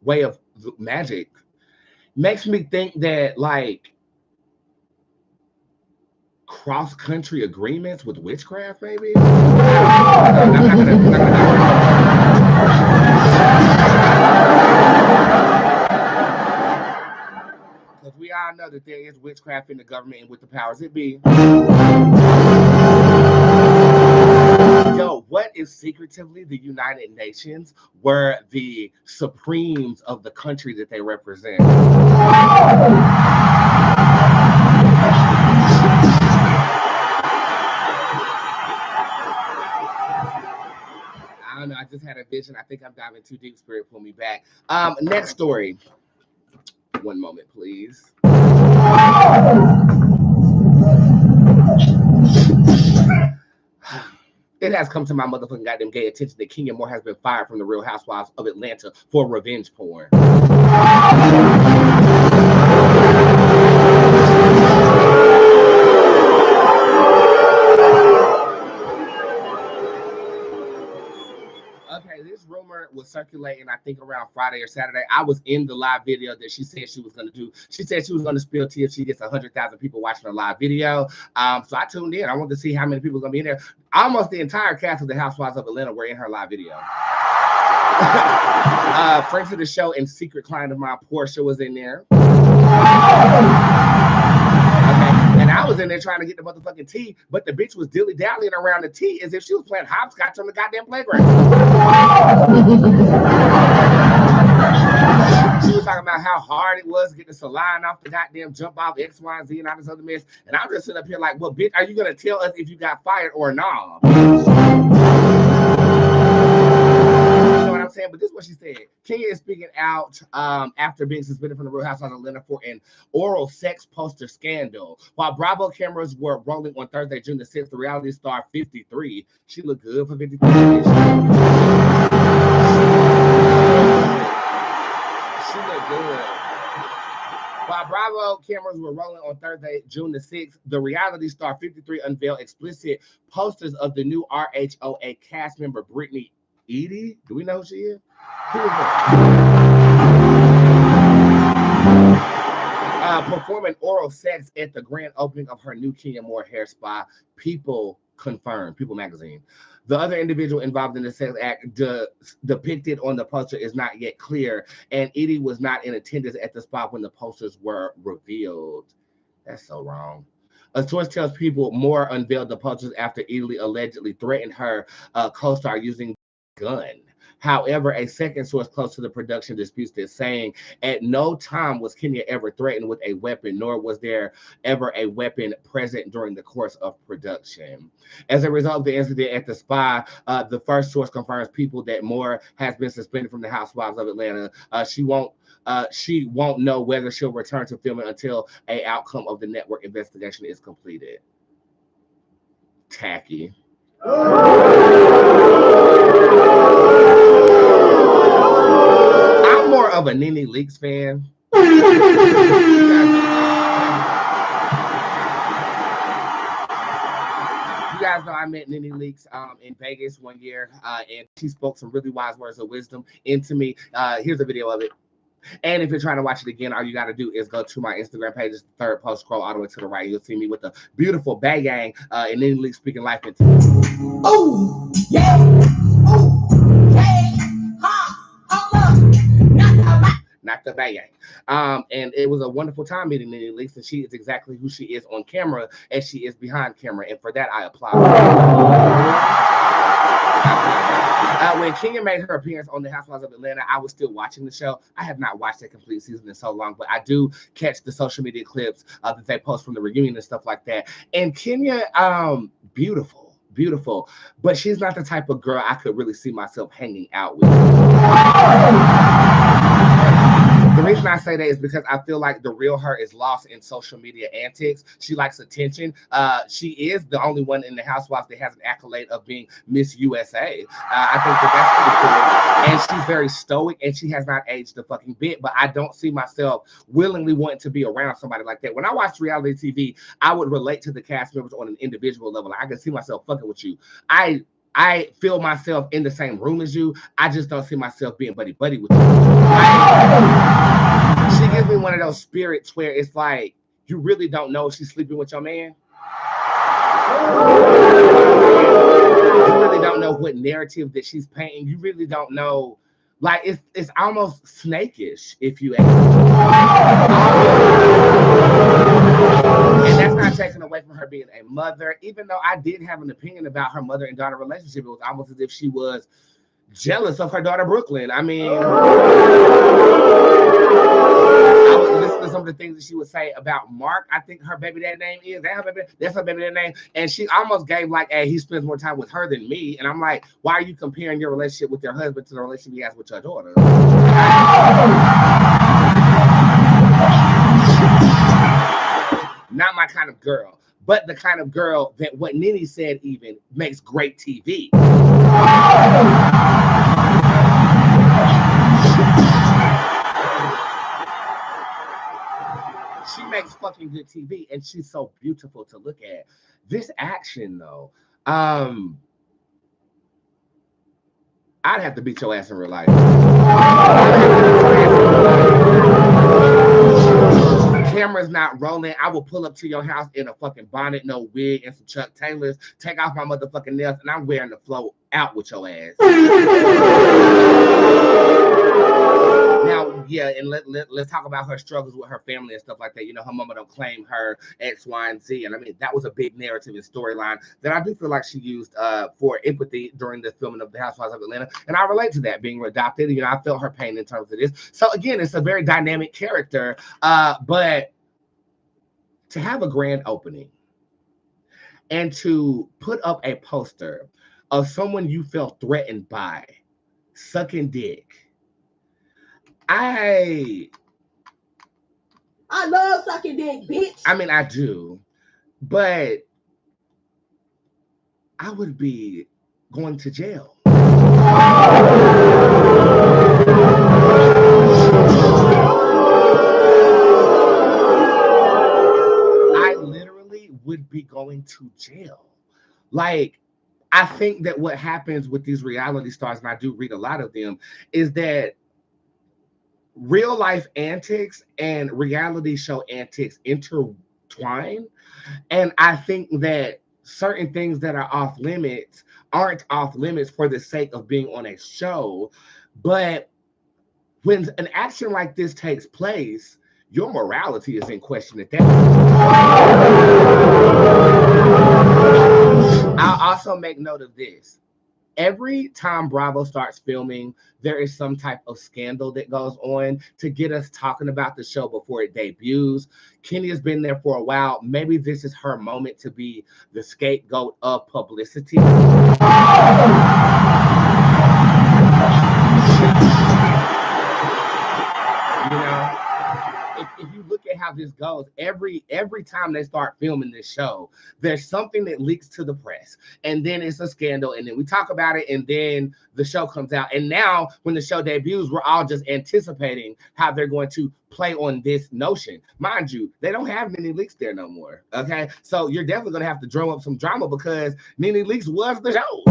way of magic. Makes me think that like cross-country agreements with witchcraft, maybe. Because we all know that there is witchcraft in the government and with the powers that be. Yo, what if secretively the United Nations were the supremes of the country that they represent? conversation. I think I'm diving too deep. Spirit, pull me back. Next story. One moment, please. It has come to my motherfucking goddamn gay attention that Kenya Moore has been fired from the Real Housewives of Atlanta for revenge porn. Okay, this rumor was circulating, I think, around Friday or Saturday. I was in the live video that she said she was going to do. She said she was going to spill tea if she gets 100,000 people watching the live video. So I tuned in. I wanted to see how many people were going to be in there. Almost the entire cast of the Housewives of Atlanta were in her live video. Friends of the show and secret client of mine, Portia, was in there. Okay, and I was in there trying to get the motherfucking tea, but the bitch was dilly-dallying around the tea as if she was playing hopscotch on the goddamn playground. She was talking about how hard it was to get the saline off the goddamn jump off X, Y, and Z and all this other mess. And I'm just sitting up here like, well, bitch, are you going to tell us if you got fired or not? I'm saying, but this is what she said. Kenya is speaking out after being suspended from the Real Housewives of Atlanta for an oral sex poster scandal. While Bravo cameras were rolling on Thursday, June the 6th, the reality star 53, she looked good for 53. She looked good. While Bravo cameras were rolling on Thursday, June the 6th, the reality star 53 unveiled explicit posters of the new RHOA cast member Brittany Edie. Do we know who she is? Who is that? Performing oral sex at the grand opening of her new Kenya Moore hair spa. People confirmed. People magazine. The other individual involved in the sex act depicted on the poster is not yet clear, and Edie was not in attendance at the spot when the posters were revealed. That's so wrong. A source tells people Moore unveiled the posters after Edie allegedly threatened her co-star using gun. However, a second source close to the production disputes this, saying at no time was Kenya ever threatened with a weapon, nor was there ever a weapon present during the course of production. As a result of the incident at the spa, the first source confirms people that Moore has been suspended from the Housewives of Atlanta. She won't know whether she'll return to filming until an outcome of the network investigation is completed. Tacky. I'm more of a Nene Leakes fan. You guys know I met Nene Leakes in Vegas one year, and she spoke some really wise words of wisdom into me. Here's a video of it. And if you're trying to watch it again, all you got to do is go to my Instagram page. It's the third post, scroll all the way to the right. You'll see me with the beautiful Bay Gang and Nene Leakes speaking life into me. Oh, yeah. Oh, hey. Not the Bay Gang. And it was a wonderful time meeting Nene Leakes, and she is exactly who she is on camera as she is behind camera. And for that, I applaud. When Kenya made her appearance on the Housewives of Atlanta, I was still watching the show. I have not watched a complete season in so long, but I do catch the social media clips that they post from the reunion and stuff like that. And Kenya, beautiful, but she's not the type of girl I could really see myself hanging out with. The reason I say that is because I feel like the real her is lost in social media antics. She likes attention. She is the only one in the Housewives that has an accolade of being Miss USA. I think that's pretty cool. And she's very stoic, and she has not aged a fucking bit, but I don't see myself willingly wanting to be around somebody like that. When I watch reality TV, I would relate to the cast members on an individual level. I can see myself fucking with you. I feel myself in the same room as you. I just don't see myself being buddy-buddy with you. She gives me one of those spirits where it's like, you really don't know if she's sleeping with your man. You really don't know what narrative that she's painting. You really don't know. Like, it's almost snakish, if you ask me. And that's not taken away from her being a mother, even though I did have an opinion about her mother and daughter relationship. It was almost as if she was jealous of her daughter, Brooklyn. I mean, I would listen to some of the things that she would say about Mark. I think her baby dad name is that her baby. That's her baby dad name, and she almost gave like, "Hey, he spends more time with her than me." And I'm like, "Why are you comparing your relationship with your husband to the relationship he has with your daughter?" Not my kind of girl, but the kind of girl that what Nene said even makes great TV. She makes fucking good TV, and she's so beautiful to look at. This action, though, I'd have to beat your ass in real life. Camera's not rolling. I will pull up to your house in a fucking bonnet, no wig, and some Chuck Taylors, take off my motherfucking nails, and I'm wearing the flow out with your ass. Now, yeah, and let's talk about her struggles with her family and stuff like that. You know, her mama don't claim her X, Y, and Z. And I mean, that was a big narrative and storyline that I do feel like she used for empathy during the filming of The Housewives of Atlanta. And I relate to that, being adopted. You know, I felt her pain in terms of this. So again, it's a very dynamic character. But to have a grand opening and to put up a poster of someone you felt threatened by sucking dick, I love sucking dick, bitch. I mean, I do, but I would be going to jail. I literally would be going to jail. Like, I think that what happens with these reality stars, and I do read a lot of them, is that real life antics and reality show antics intertwine. And I think that certain things that are off limits aren't off limits for the sake of being on a show. But when an action like this takes place, your morality is in question at that point. I'll also make note of this. Every time Bravo starts filming, there is some type of scandal that goes on to get us talking about the show before it debuts. Kenny has been there for a while. Maybe this is her moment to be the scapegoat of publicity. You know? If you look at how this goes, every time they start filming this show, there's something that leaks to the press, and then it's a scandal, and then we talk about it, and then the show comes out. And now when the show debuts, we're all just anticipating how they're going to play on this notion. Mind you, they don't have Nene Leakes there no more. Okay, so you're definitely gonna have to drum up some drama because Nene Leakes was the show.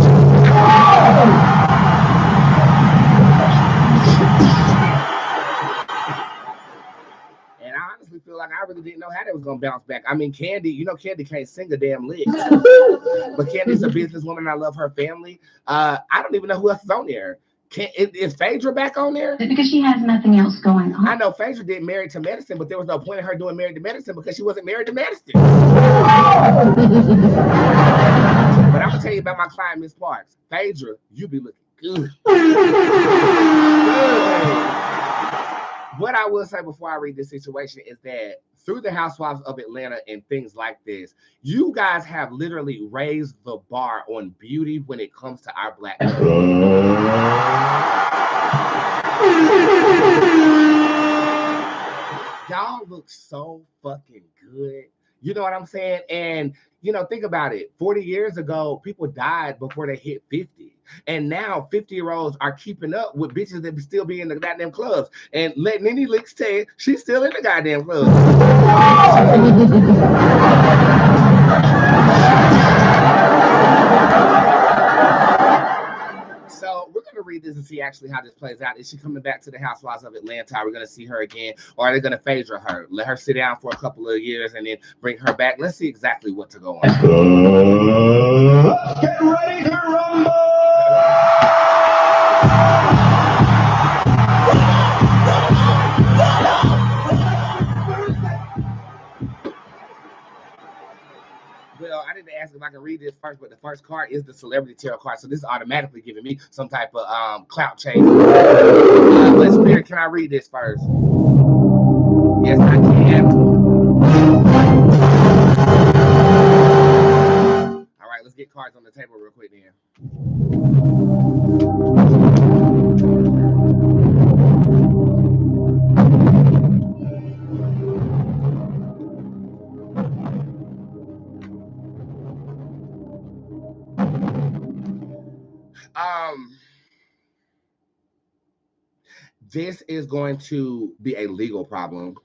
Feel like I really didn't know how they was gonna bounce back. I mean, Candy, you know, Candy can't sing a damn lick, but Candy's a businesswoman. I love her family. I don't even know who else is on there. Is Phaedra back on there? Because she has nothing else going on. I know Phaedra did Married to Medicine, but there was no point in her doing Married to Medicine because she wasn't married to medicine. But I'm gonna tell you about my client, Miss Parks. Phaedra, you be looking good. What I will say before I read this situation is that through the Housewives of Atlanta and things like this, you guys have literally raised the bar on beauty when it comes to our Black community. Y'all look so fucking good. You know what I'm saying? And, you know, think about it. 40 years ago, people died before they hit 50. And now 50-year-olds are keeping up with bitches that still be in the goddamn clubs. And let Nene Leakes tell you, she's still in the goddamn clubs. So we're going to read this and see actually how this plays out. Is she coming back to the Housewives of Atlanta? Are we going to see her again? Or are they going to Phaedra her? Let her sit down for a couple of years and then bring her back? Let's see exactly what to go on. Get ready to rumble! Well, I didn't ask if I can read this first, but the first card is the Celebrity Tarot card, so this is automatically giving me some type of clout change. But Spirit, can I read this first? Yes, I can. All right, let's get cards on the table real quick then. This is going to be a legal problem.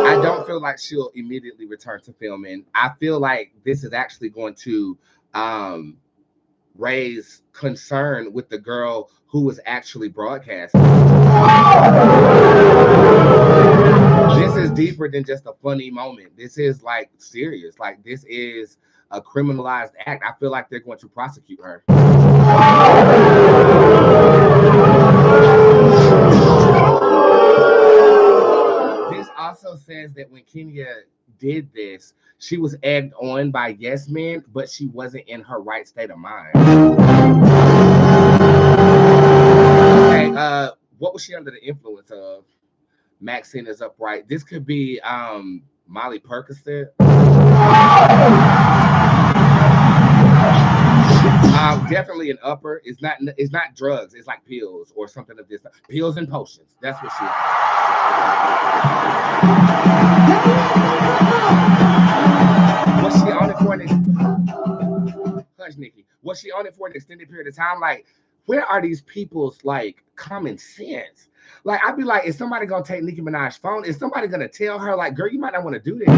I don't feel like she'll immediately return to filming. I feel like this is actually going to raise concern with the girl who was actually broadcasting. This is deeper than just a funny moment. This is like serious. Like this is a criminalized act. I feel like they're going to prosecute her. This also says that when Kenya did this, she was egged on by yes men, but she wasn't in her right state of mind. Okay, what was she under the influence of? Maxine is upright. This could be Molly Percocet. Definitely an upper. It's not drugs. It's like pills or something of this. Pills and potions. That's what she is. Was she on it for an Hush, Nikki. Was she on it for an extended period of time? Like, where are these people's like common sense? Like, I'd be like, is somebody gonna take Nicki Minaj's phone? Is somebody gonna tell her, like, girl, you might not want to do this?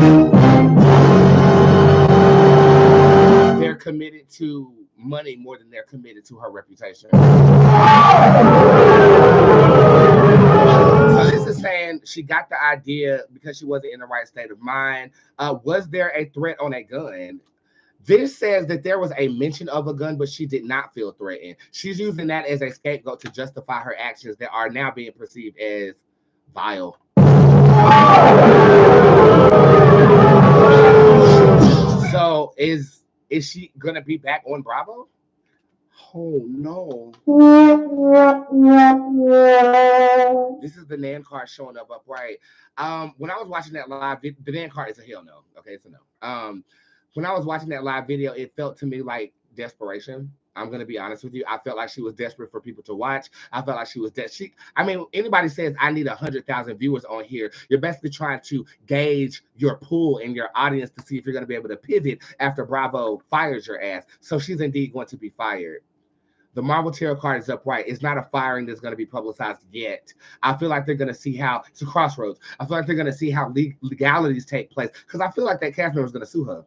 They're committed to money more than they're committed to her reputation. So this is saying she got the idea because she wasn't in the right state of mind. Was there a threat on a gun? This says that there was a mention of a gun, but she did not feel threatened. She's using that as a scapegoat to justify her actions that are now being perceived as vile. So is she gonna be back on Bravo? Oh no. This is the Nan card showing up upright. When I was watching that live, the Nan card is a hell no. Okay, it's a no. When I was watching that live video, it felt to me like desperation. I'm going to be honest with you. I felt like she was desperate for people to watch. I felt like she was anybody says I need 100,000 viewers on here, you're basically trying to gauge your pool and your audience to see if you're going to be able to pivot after Bravo fires your ass. So she's indeed going to be fired. The Marvel Tarot card is upright. It's not a firing that's going to be publicized yet. I feel like they're going to see how it's a crossroads. I feel like they're going to see how legalities take place because I feel like that cast member is going to sue her.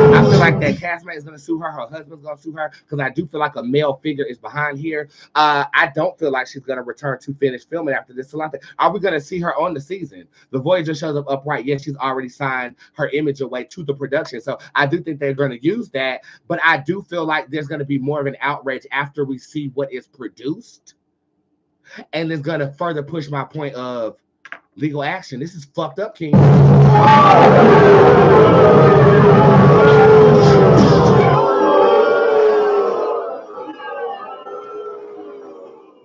I feel like that castmate is going to sue her. Her husband's going to sue her because I do feel like a male figure is behind here. I don't feel like she's going to return to finish filming after this. Are we going to see her on the season? The Voyager shows up upright. Yes, she's already signed her image away to the production. So I do think they're going to use that. But I do feel like there's going to be more of an outrage after we see what is produced. And it's going to further push my point of legal action. This is fucked up, King.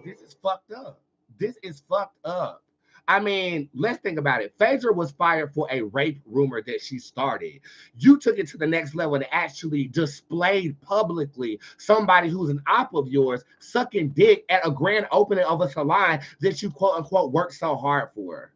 This is fucked up. This is fucked up. I mean, let's think about it. Phaedra was fired for a rape rumor that she started. You took it to the next level and actually displayed publicly somebody who's an op of yours sucking dick at a grand opening of a salon that you quote unquote worked so hard for.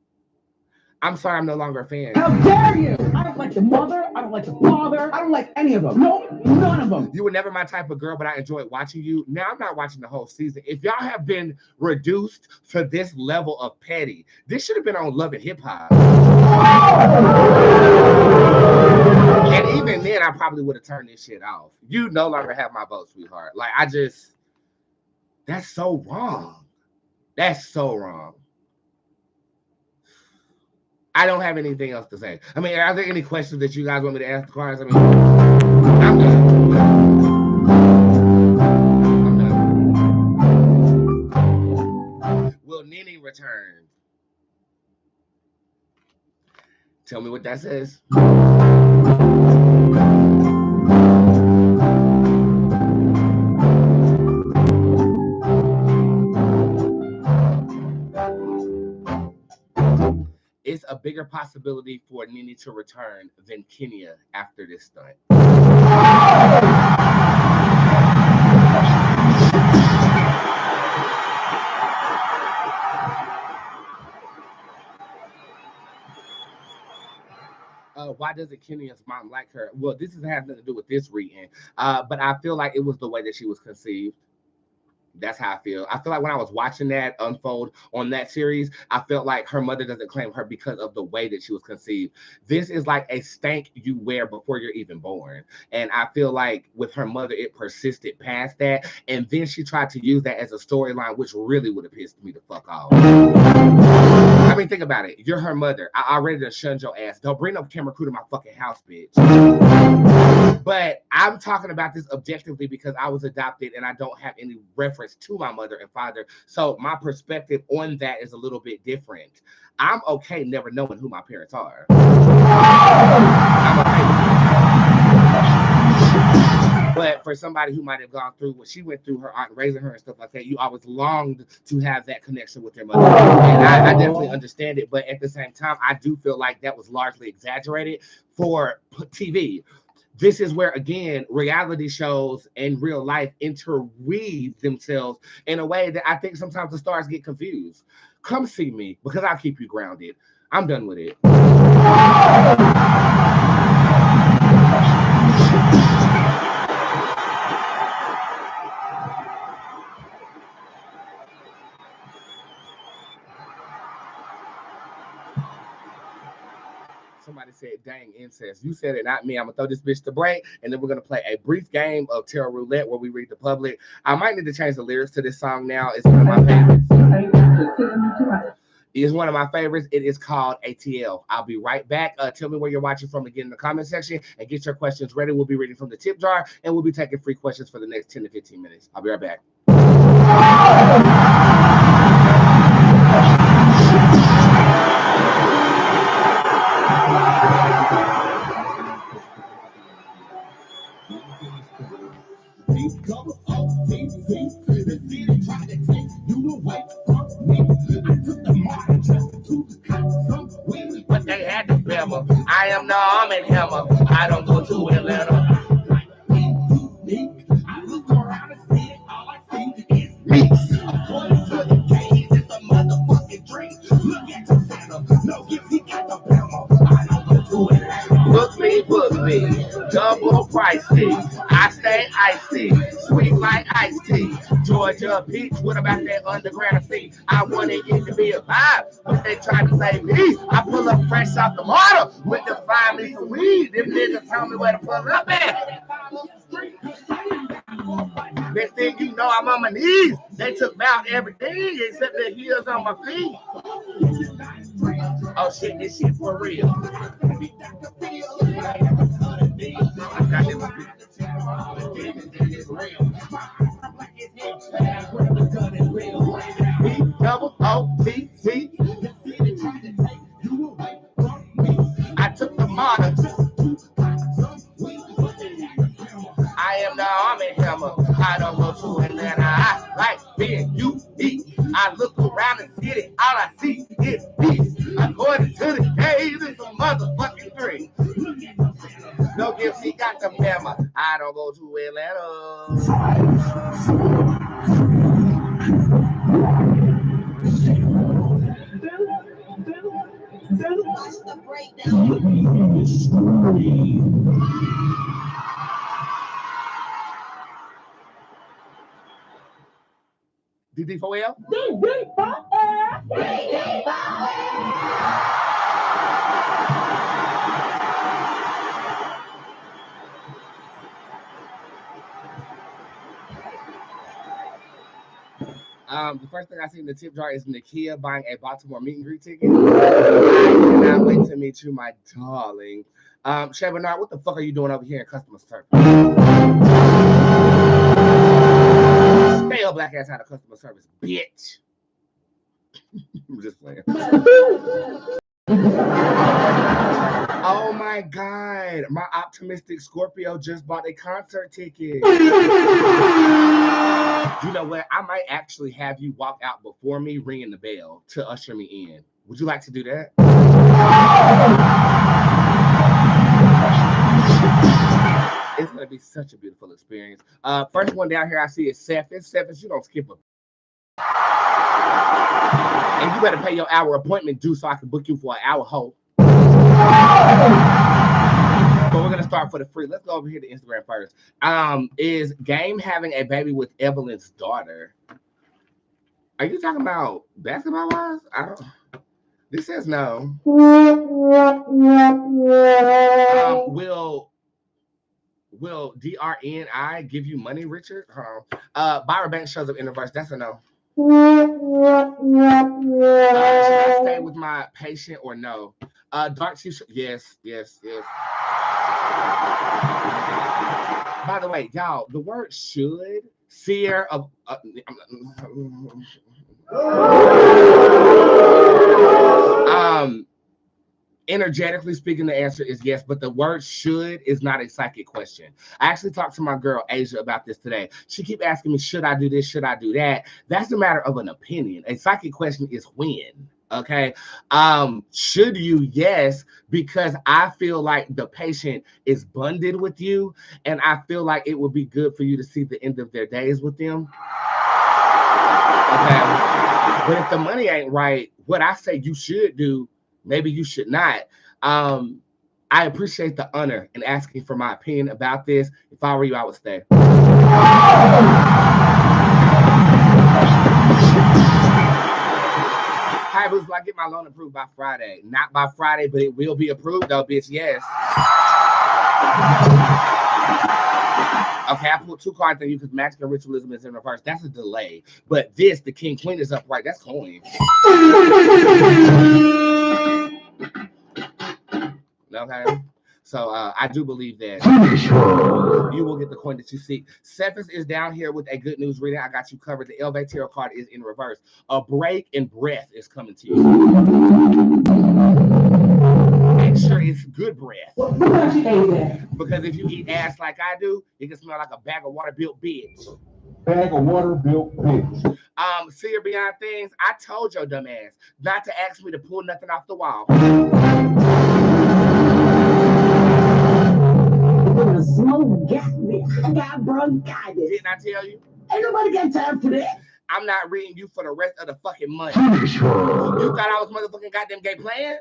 I'm sorry, I'm no longer a fan. How dare you? I don't like the mother. I don't like the father. I don't like any of them. No, none of them. You were never my type of girl, but I enjoyed watching you. Now I'm not watching the whole season. If y'all have been reduced to this level of petty, this should have been on Love and Hip Hop. And even then, I probably would have turned this shit off. You no longer have my vote, sweetheart. Like, that's so wrong. That's so wrong. I don't have anything else to say. I mean, are there any questions that you guys want me to ask the cards? I mean, I'm done. Will Nene return? Tell me what that says. bigger possibility for Nene to return than Kenya after this stunt? Why doesn't Kenya's mom like her? Well, this has nothing to do with this reading, but I feel like it was the way that she was conceived. That's how I feel. I feel like when I was watching that unfold on that series, I felt like her mother doesn't claim her because of the way that she was conceived. This is like a stank you wear before you're even born. And I feel like with her mother, it persisted past that. And then she tried to use that as a storyline, which really would have pissed me the fuck off. I mean, think about it. You're her mother. I already done shunned your ass. Don't bring no camera crew to my fucking house, bitch. But I'm talking about this objectively because I was adopted and I don't have any reference to my mother and father. So my perspective on that is a little bit different. I'm okay never knowing who my parents are. I'm okay with that. But for somebody who might have gone through what she went through, her aunt raising her and stuff like that, you always longed to have that connection with your mother. And I definitely understand it. But at the same time, I do feel like that was largely exaggerated for TV. This is where, again, reality shows and real life interweave themselves in a way that I think sometimes the stars get confused. Come see me because I'll keep you grounded. I'm done with it. Somebody said, dang, incest. You said it, not me. I'm going to throw this bitch to break, and then we're going to play a brief game of Tarot Roulette where we read the public. I might need to change the lyrics to this song now. It's one of my favorites. It's one of my favorites. It is called ATL. I'll be right back. Tell me where you're watching from again in the comment section and get your questions ready. We'll be reading from the tip jar, and we'll be taking free questions for the next 10 to 15 minutes. I'll be right back. But they had to remember, I am the arm and hammer. I don't go to Atlanta. I look around and see it, all I see is me. According to the game, it's a motherfucking dream. Look at the Santa, no gift, he got the Bama. I don't go to Atlanta. Book me, double pricey. I stay icy, sweet like iced tea. Georgia peach, what about that underground sea? I wanted it to be alive, but they tried to save me. I pull up fresh off the water with the 5 liters of weed. Them niggas tell me where to pull up at. Next thing you know, I'm on my knees. They took out everything except the heels on my feet. Oh shit, this shit for real. Double O-T-T. I took the martyr. I am the arm and hammer. I don't go to Atlanta. I like being unique. I look around and see it. All I see is peace. According to the days, it's a motherfucking dream. No gifts, he got the memo. I don't go to Atlanta. What's the breakdown? DD4L? The first thing I see in the tip jar is Nakia buying a Baltimore meet and greet ticket. I cannot wait to meet you, my darling. Shay Bernard, what the fuck are you doing over here in customer service? Stay your black ass out of customer service, bitch. I'm just playing. Oh my God, my optimistic Scorpio just bought a concert ticket. You know what? I might actually have you walk out before me ringing the bell to usher me in. Would you like to do that? It's going to be such a beautiful experience. First one down here I see is Cephas. Cephas, you don't skip a. And you better pay your hour appointment due so I can book you for an hour hole. But we're going to start for the free. Let's go over here to Instagram first. Is Game having a baby with Evelyn's daughter? Are you talking about basketball wise? I don't. This says no. Will DRNI give you money, Richard? Byron Banks shows up in reverse. That's a no. Should I stay with my patient or no? Dark Chief, yes. By the way, y'all, the word should, seer of. Energetically speaking, the answer is yes, but the word should is not a psychic question. I actually talked to my girl Asia about this today. She keep asking me, should I do this? Should I do that? That's a matter of an opinion. A psychic question is when. Okay. Should you? Yes, because I feel like the patient is bonded with you, and I feel like it would be good for you to see the end of their days with them. Okay. But if the money ain't right, what I say you should do, maybe you should not. I appreciate the honor in asking for my opinion about this. If I were you, I would stay. Hi, Boots, I get my loan approved by Friday. Not by Friday, but it will be approved, though, bitch. Yes. Okay, I pulled 2 cards on you because magic and ritualism is in reverse. That's a delay. But this, the king queen, is upright. That's coin. Okay. So I do believe that you will get the coin that you seek. Cephas is down here with a good news reading. I got you covered. The Elevate Tarot card is in reverse. A break in breath is coming to you. Make sure it's good breath. Because if you eat ass like I do, it can smell like a bag of water-built bitch. Bag of water-built bitch. Seer Beyond Things, I told your dumb ass not to ask me to pull nothing off the wall. Smoke got me. I got bronchitis. Didn't I tell you? Ain't nobody got time for that. I'm not reading you for the rest of the fucking month. You thought I was motherfucking goddamn gay playing?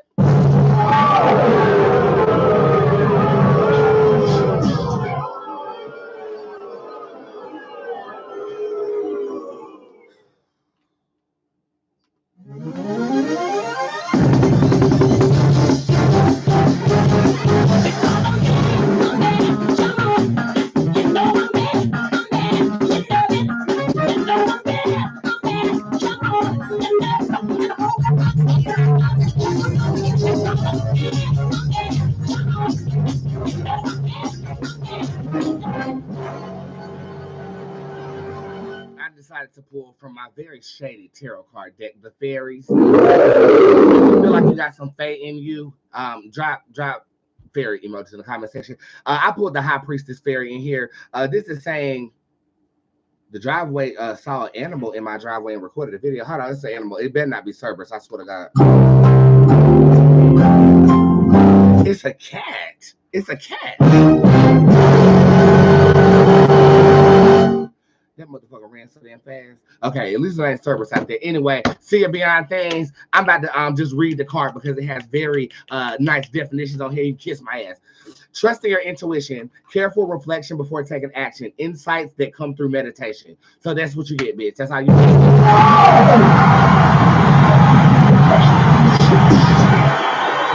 To pull from my very shady tarot card deck, the fairies. If you feel like you got some fae in you, drop fairy emojis in the comment section. I pulled the high priestess fairy in here. This is saying the driveway saw an animal in my driveway and recorded a video. Hold on, it's an animal. It better not be Cerberus, I swear to God. It's a cat. It's a cat. That motherfucker ran so damn fast. Okay, at least it ain't Cerberus out there. Anyway, see you Beyond Things. I'm about to just read the card because it has very nice definitions on here. You kiss my ass. Trusting your intuition, careful reflection before taking action, insights that come through meditation. So that's what you get, bitch. That's how you get it.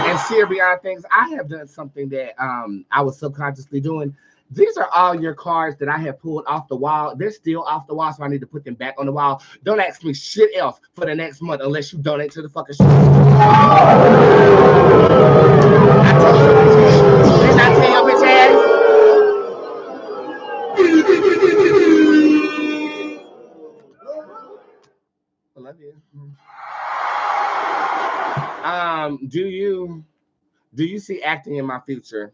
And see Beyond Things, I have done something that I was subconsciously doing. These are all your cards that I have pulled off the wall. They're still off the wall, so I need to put them back on the wall. Don't ask me shit else for the next month unless you donate to the fucking show. I told you. Didn't I tell your bitch ass? I love you. Do you see acting in my future?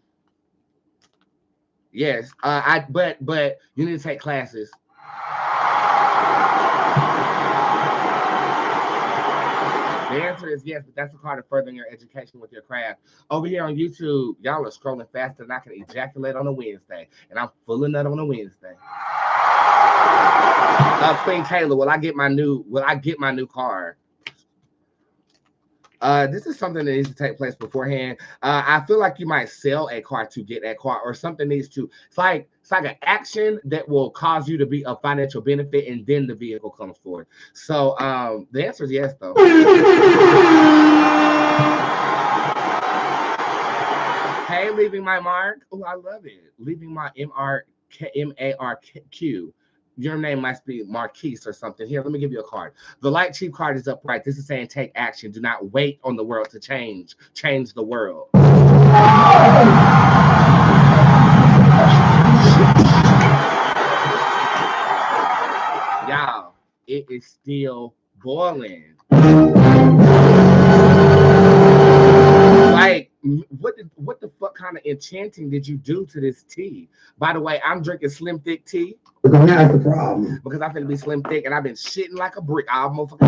Yes, but you need to take classes. The answer answer is yes, but that's a part of furthering your education with your craft. Over here on YouTube, y'all are scrolling faster than I can ejaculate on a Wednesday, and I'm full of nut on a Wednesday. Queen Kayla, will I get my new car? This is something that needs to take place beforehand. I feel like you might sell a car to get that car, or something needs to. It's like an action that will cause you to be a financial benefit, and then the vehicle comes forward. So the answer is yes, though. Hey, leaving my mark. Oh, I love it. Leaving my MARQ. Your name must be Marquise or something. Here, let me give you a card. The Light Chief card is upright. This is saying take action. Do not wait on the world to change. Change the world. Y'all, it is still boiling. Like, what the fuck kind of enchanting did you do to this tea? By the way, I'm drinking Slim Thick tea. That's the problem. Because I'm finna be slim thick, and I've been shitting like a brick. I'll motherfucking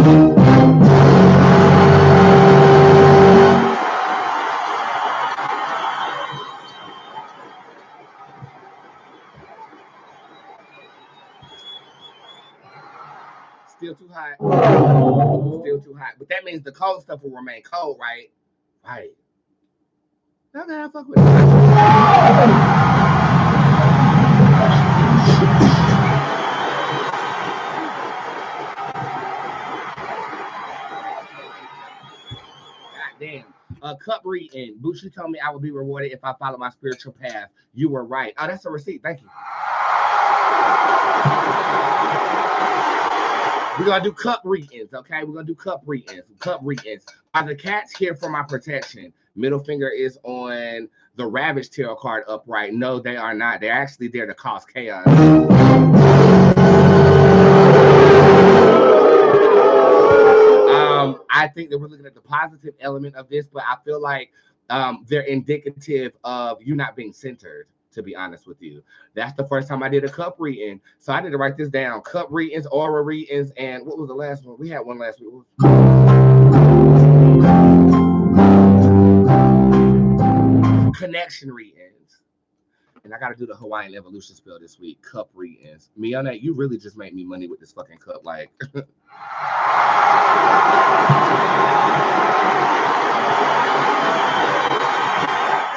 still too hot. Still too hot. But that means the cold stuff will remain cold, right? Right. Okay, I fuck with it. Damn. Cup reading. Bootzé told me I would be rewarded if I follow my spiritual path. You were right. Oh, that's a receipt. Thank you. We're going to do cup readings, okay? We're going to do cup readings. Cup readings. Are the cats here for my protection? Middle finger is on the Ravage Tarot card upright. No, they are not. They're actually there to cause chaos. I think that we're looking at the positive element of this, but I feel like they're indicative of you not being centered, to be honest with you. That's the first time I did a cup reading. So I need to write this down. Cup readings, aura readings, and what was the last one? We had one last week. Connection readings. And I got to do the Hawaiian evolution spell this week. Cup readings. Miona, you really just made me money with this fucking cup. Like...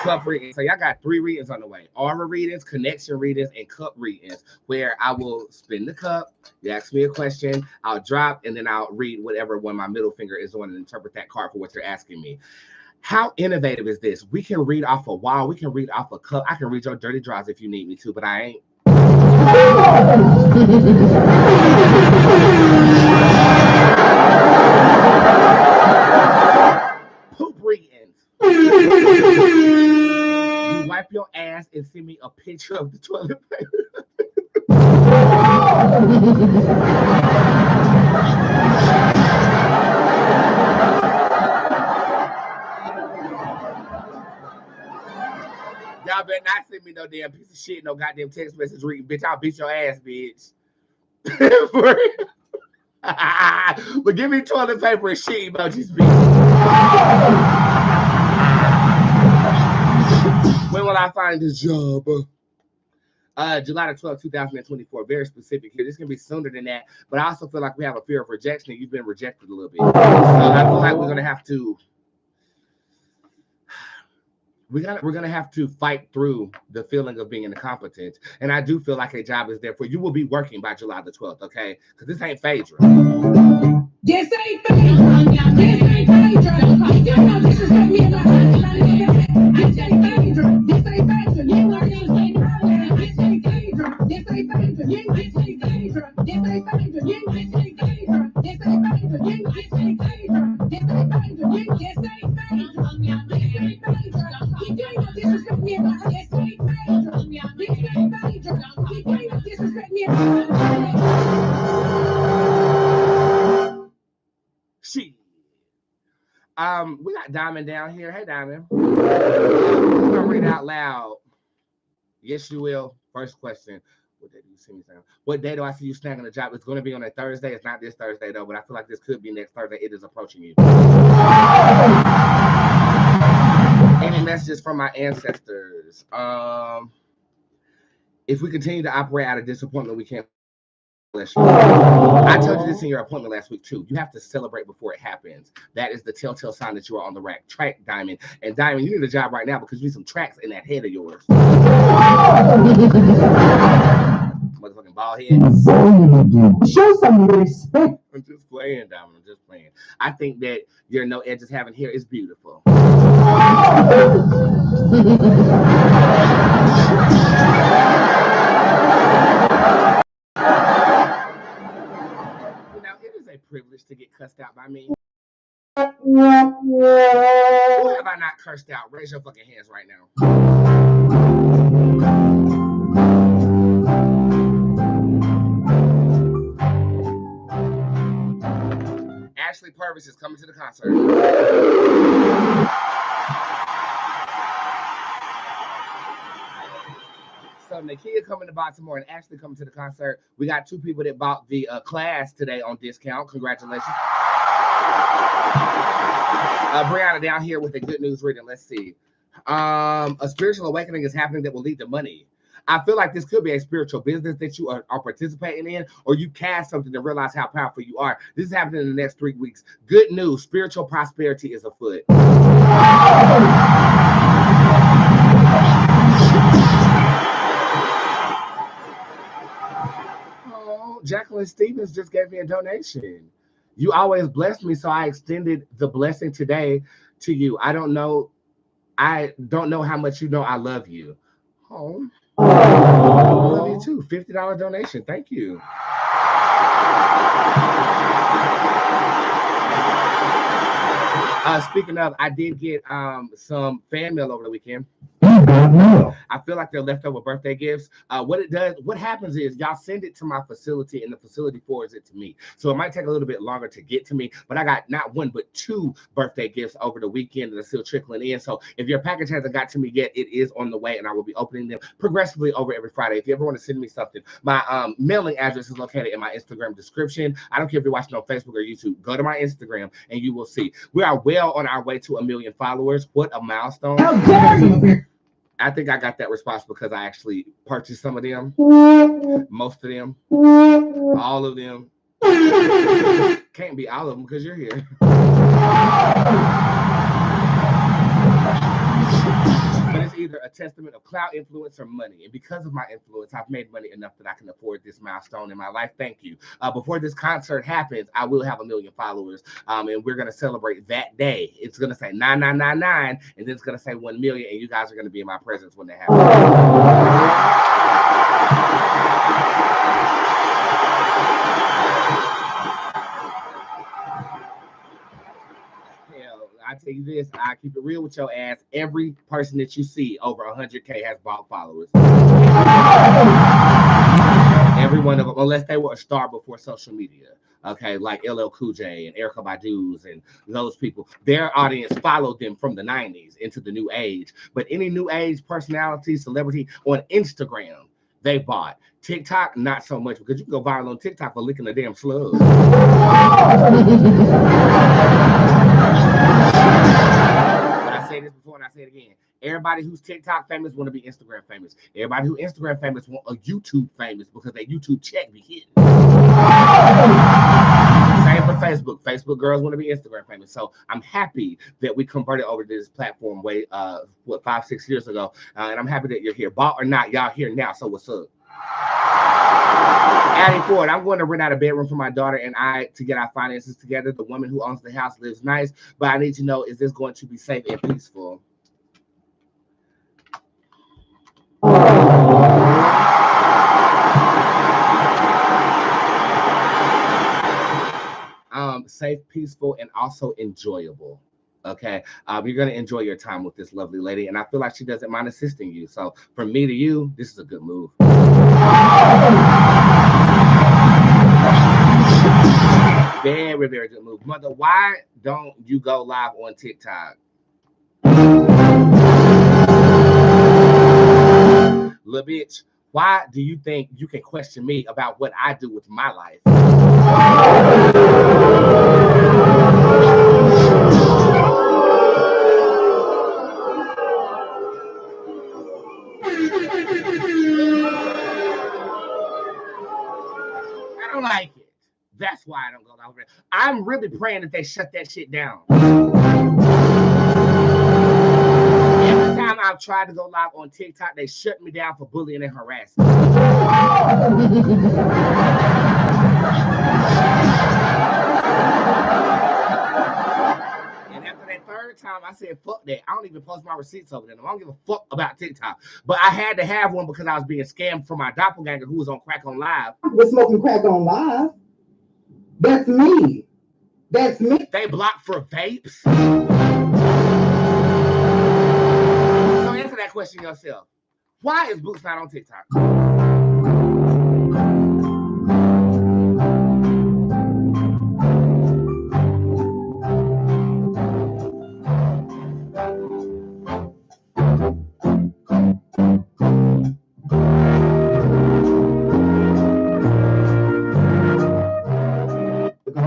Cup readings. So y'all got 3 readings on the way. Aura readings, connection readings, and cup readings, where I will spin the cup. You ask me a question, I'll drop, and then I'll read whatever one my middle finger is on and interpret that card for what you're asking me. How innovative is this? We can read off a wall. We can read off a cup. I can read your dirty draws if you need me to, but I ain't. Poop readings. You wipe your ass and send me a picture of the toilet paper. Y'all better not send me no damn piece of shit, no goddamn text message reading. Bitch, I'll beat your ass, bitch. But give me toilet paper and shit emojis, bitch. When will I find this job? July 12, 2024. Very specific here. This can be sooner than that, but I also feel like we have a fear of rejection, and you've been rejected a little bit. So I feel like we're gonna have to. We're gonna have to fight through the feeling of being incompetent, and I do feel like a job is there for you. Will be working by July the 12th, okay? Because this ain't Phaedra. This ain't Phaedra. This ain't Phaedra. You know this is me and my husband. This ain't Phaedra. This ain't Phaedra. You know this ain't Phaedra. This ain't Phaedra. This ain't Phaedra. You know this ain't Phaedra. This ain't Phaedra. You know this ain't Phaedra. This ain't Phaedra. You know this ain't Phaedra. This ain't Phaedra. You know this ain't Phaedra. This ain't Phaedra. You know this is me and my husband. This ain't Phaedra. This ain't Phaedra. You know this is me and my husband. She. We got Diamond down here. Hey, Diamond. We're gonna read out loud. Yes, you will. First question. What day do you see me snagging? What day do I see you snagging a job? It's going to be on a Thursday. It's not this Thursday, though, but I feel like this could be next Thursday. It is approaching you. Any messages from my ancestors? If we continue to operate out of disappointment, we can't bless you. I told you this in your appointment last week, too. You have to celebrate before it happens. That is the telltale sign that you are on the right track, Diamond. And Diamond, you need a job right now because you need some tracks in that head of yours. Motherfucking bald head. Show some respect. I'm just playing, Diamond. I'm just playing. I think that your no edges having hair is beautiful. Privilege to get cussed out by me. Who have I not cursed out? Raise your fucking hands right now. Ashley Purvis is coming to the concert. So Nakia coming to Baltimore and Ashley coming to the concert. We got 2 people that bought the class today on discount. Congratulations. Brianna down here with a good news reading. Let's see. A spiritual awakening is happening that will lead to money. I feel like this could be a spiritual business that you are participating in, or you cast something to realize how powerful you are. This is happening in the next 3 weeks. Good news. Spiritual prosperity is afoot. Jacqueline Stevens just gave me a donation. You always bless me, so I extended the blessing today to you. I don't know how much you know I love you. Oh, I love you too. $50 donation. Thank you. Speaking of, I did get some fan mail over the weekend. I feel like they're leftover birthday gifts. What happens is y'all send it to my facility and the facility forwards it to me. So it might take a little bit longer to get to me, but I got not 1, but 2 birthday gifts over the weekend that are still trickling in. So if your package hasn't got to me yet, it is on the way and I will be opening them progressively over every Friday. If you ever want to send me something, my mailing address is located in my Instagram description. I don't care if you're watching on Facebook or YouTube, go to my Instagram and you will see. We are well on our way to 1 million followers. What a milestone. How dare you? I think I got that response because I actually purchased some of them, most of them, all of them. Can't be all of them because you're here. But it's either a testament of clout, influence, or money. And because of my influence, I've made money enough that I can afford this milestone in my life. Thank you. Before this concert happens, I will have 1 million followers. And we're going to celebrate that day. It's going to say 9999, and then it's going to say 1 million. And you guys are going to be in my presence when that happens. I tell you this, I keep it real with your ass. Every person that you see over 100K has bought followers. Every one of them, unless they were a star before social media. Okay, like LL Cool J and Erykah Badu's and those people. Their audience followed them from the 90s into the new age. But any new age personality, celebrity on Instagram, they bought. TikTok, not so much, because you can go viral on TikTok for licking a damn slug. But I say this before and I say it again. Everybody who's TikTok famous want to be Instagram famous. Everybody who Instagram famous want a YouTube famous because their YouTube check be hitting. Same for Facebook. Facebook girls want to be Instagram famous. So I'm happy that we converted over to this platform 5-6 years ago. And I'm happy that you're here. Bought or not, y'all here now. So what's up? Adding forward, I'm going to rent out a bedroom for my daughter and I to get our finances together. The woman who owns the house lives nice, but I need to know, is this going to be safe and peaceful? Safe, peaceful, and also enjoyable. Okay, you're going to enjoy your time with this lovely lady, and I feel like she doesn't mind assisting you. So from me to you, this is a good move. Very, very good move. Mother, why don't you go live on TikTok? Little bitch, Why do you think you can question me about what I do with my life? I don't like it. That's why I don't go over it. I'm really praying that they shut that shit down. Every time I've tried to go live on TikTok, they shut me down for bullying and harassment. And after that third time, I said, fuck that. I don't even post my receipts over there. I don't give a fuck about TikTok. But I had to have one because I was being scammed from my doppelganger who was on crack on live. Was smoking crack on live. That's me. That's me. They blocked for vapes. So answer that question yourself. Why is Boots not on TikTok?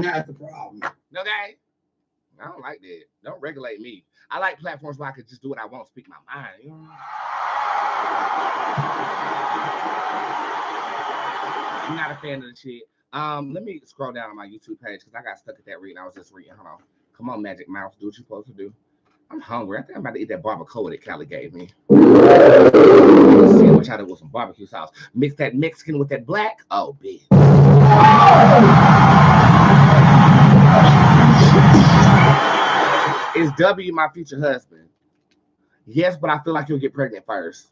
That's the problem. Okay? I don't like that. Don't regulate me. I like platforms where I can just do what I want, speak my mind. You know? I'm not a fan of the shit. Let me scroll down on my YouTube page because I got stuck at that reading. I was just reading. Hold on. Come on, Magic Mouse. Do what you're supposed to do. I'm hungry. I think I'm about to eat that barbacoa that Callie gave me. Let's see what I did with some barbecue sauce. Mix that Mexican with that black. Oh, bitch. Is W my future husband? Yes, but I feel like you'll get pregnant first.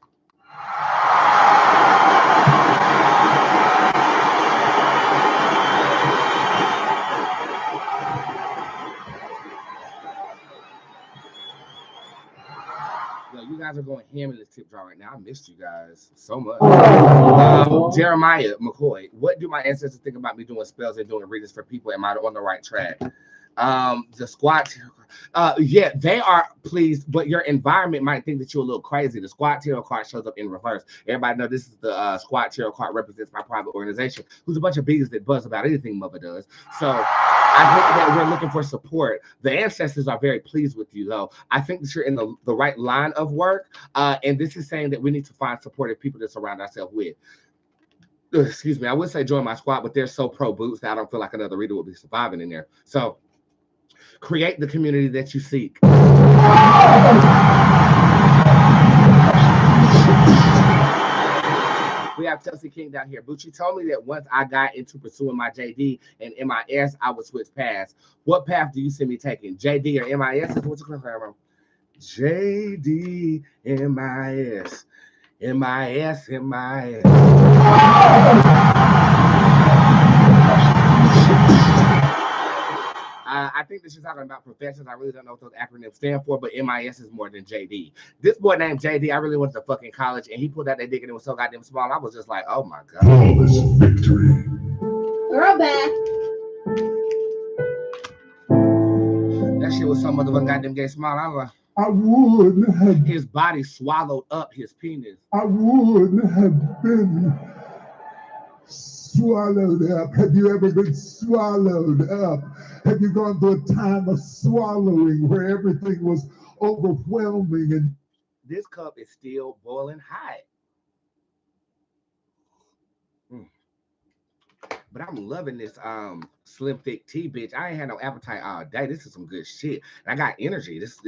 Yo, you guys are going ham in this tip jar right now. I missed you guys so much. Jeremiah McCoy, what do my ancestors think about me doing spells and doing readings for people? Am I on the right track? The squat, yeah, they are pleased, but your environment might think that you're a little crazy. The squat tarot card shows up in reverse. Everybody know this is the squat tarot card represents my private organization, who's a bunch of bees that buzz about anything mother does. So I think that we're looking for support. The ancestors are very pleased with you, though. I think that you're in the right line of work, and this is saying that we need to find supportive people to surround ourselves with. Excuse me, I would say join my squad, but they're so pro Boots that I don't feel like another reader will be surviving in there. So create the community that you seek. We have Chelsea King down here. Bootsé told me that once I got into pursuing my JD and MIS, I would switch paths. What path do you see me taking? JD or MIS? What's the question? JD, MIS. MIS. I think that she's talking about professions. I really don't know what those acronyms stand for, but MIS is more than JD. This boy named JD, I really went to fucking college, and he pulled out that dick, and it was so goddamn small. I was just like, oh my god. Flawless victory. Girl back. That shit was so motherfucking goddamn gay small. I was like, I would have. his body swallowed up his penis. I would have been swallowed up. Have you ever been swallowed up? Have you gone through a time of swallowing where everything was overwhelming? And this cup is still boiling hot. But I'm loving this slim thick tea, bitch. I ain't had no appetite all day. This is some good shit. And I got energy. This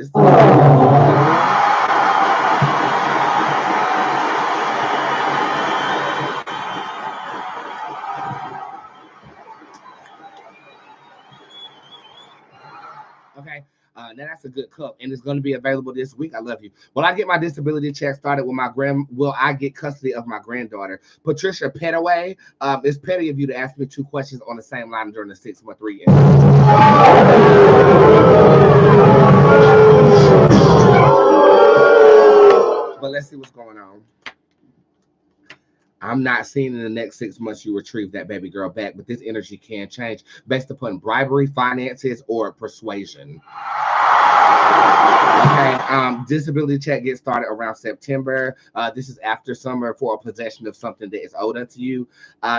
okay. Now that's a good cup, and it's going to be available this week. I love you. Will I get my disability check started with my will I get custody of my granddaughter? Patricia Petaway, it's petty of you to ask me two questions on the same line during the 6-month reading. But let's see what's going on. I'm not seeing in the next 6 months you retrieve that baby girl back, but this energy can change based upon bribery, finances, or persuasion. Okay, disability check gets started around September. This is after summer for a possession of something that is owed unto you.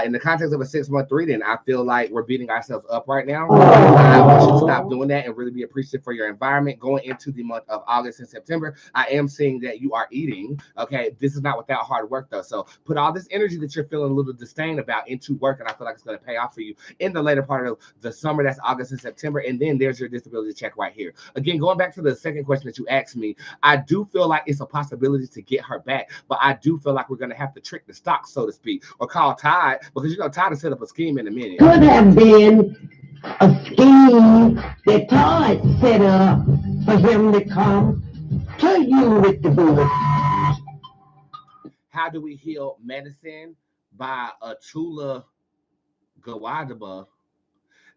In the context of a 6-month reading, I feel like we're beating ourselves up right now. I want you to stop doing that and really be appreciative for your environment. Going into the month of August and September, I am seeing that you are eating. Okay, this is not without hard work though. So put all this energy that you're feeling a little disdain about into work, and I feel like it's going to pay off for you in the later part of the summer. That's August and September, and then there's your disability check right here. Again, going back to the second question that you asked me, I do feel like it's a possibility to get her back, but I do feel like we're going to have to trick the stock, so to speak, or call Todd, because you know Todd will set up a scheme in a minute. Could have been a scheme that Todd set up for him to come to you with the bullet. How do we heal medicine? By Atula Gawadaba.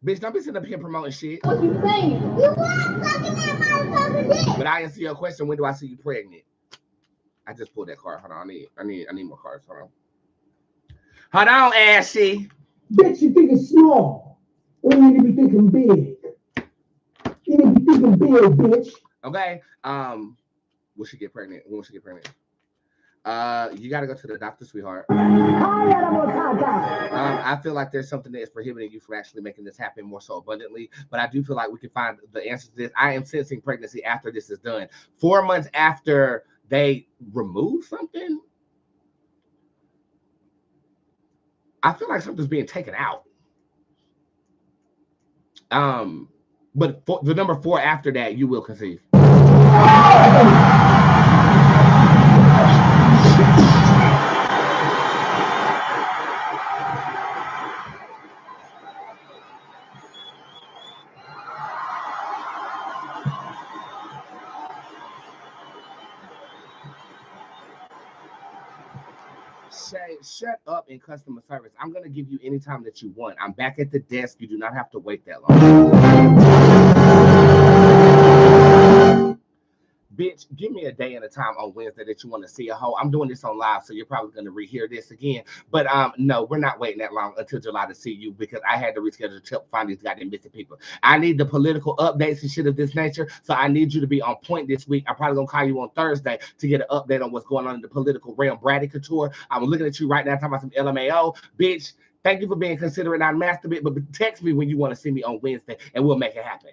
Bitch, don't be sitting up here promoting shit. What you saying? You was sucking that motherfucker dick. But I answer your question. When do I see you pregnant? I just pulled that card. Hold on. I need more cards. Hold on, Ashy. Bitch, you think it's small. Or you need to be thinking big. You need to be thinking big, bitch. Okay. Will she get pregnant? When will she get pregnant? You got to go to the doctor, sweetheart. I feel like there's something that is prohibiting you from actually making this happen more so abundantly, but I do feel like we can find the answer to this. I am sensing pregnancy after this is done. 4 months after they remove something, I feel like something's being taken out. But for the number 4 after that, you will conceive. Shut up in customer service. I'm going to give you any time that you want. I'm back at the desk. You do not have to wait that long. Bitch, give me a day and a time on Wednesday that you want to see a hoe. I'm doing this on live, so you're probably going to rehear this again. But no, we're not waiting that long until July to see you, because I had to reschedule to help find these goddamn missing people. I need the political updates and shit of this nature, so I need you to be on point this week. I'm probably going to call you on Thursday to get an update on what's going on in the political realm. Brady Couture, I'm looking at you right now talking about some LMAO. Bitch, thank you for being considerate, not masturbate, but text me when you want to see me on Wednesday, and we'll make it happen.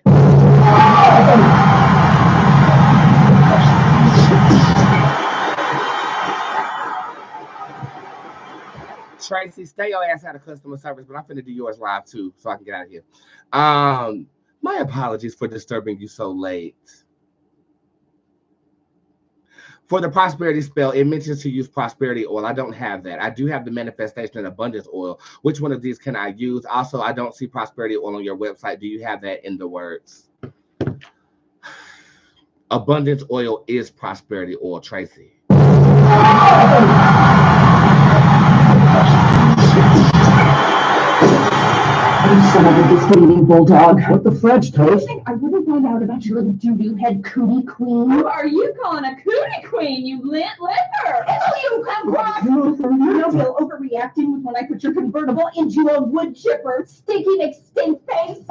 Tracy, stay your ass out of customer service, but I'm finna do yours live too, so I can get out of here. My apologies for disturbing you so late. For the prosperity spell, it mentions to use prosperity oil. I don't have that. I do have the manifestation and abundance oil. Which one of these can I use? Also, I don't see prosperity oil on your website. Do you have that in the words? Abundance oil is prosperity oil, Tracy. Son of a disbelieving bulldog. What the fudge, Toast? I wouldn't find out about your little doo-doo head cootie queen. Who are you calling a cootie queen, you lint liquor? Oh, you have brought you know overreacting with when I put your convertible into a wood chipper, stinking extinct face.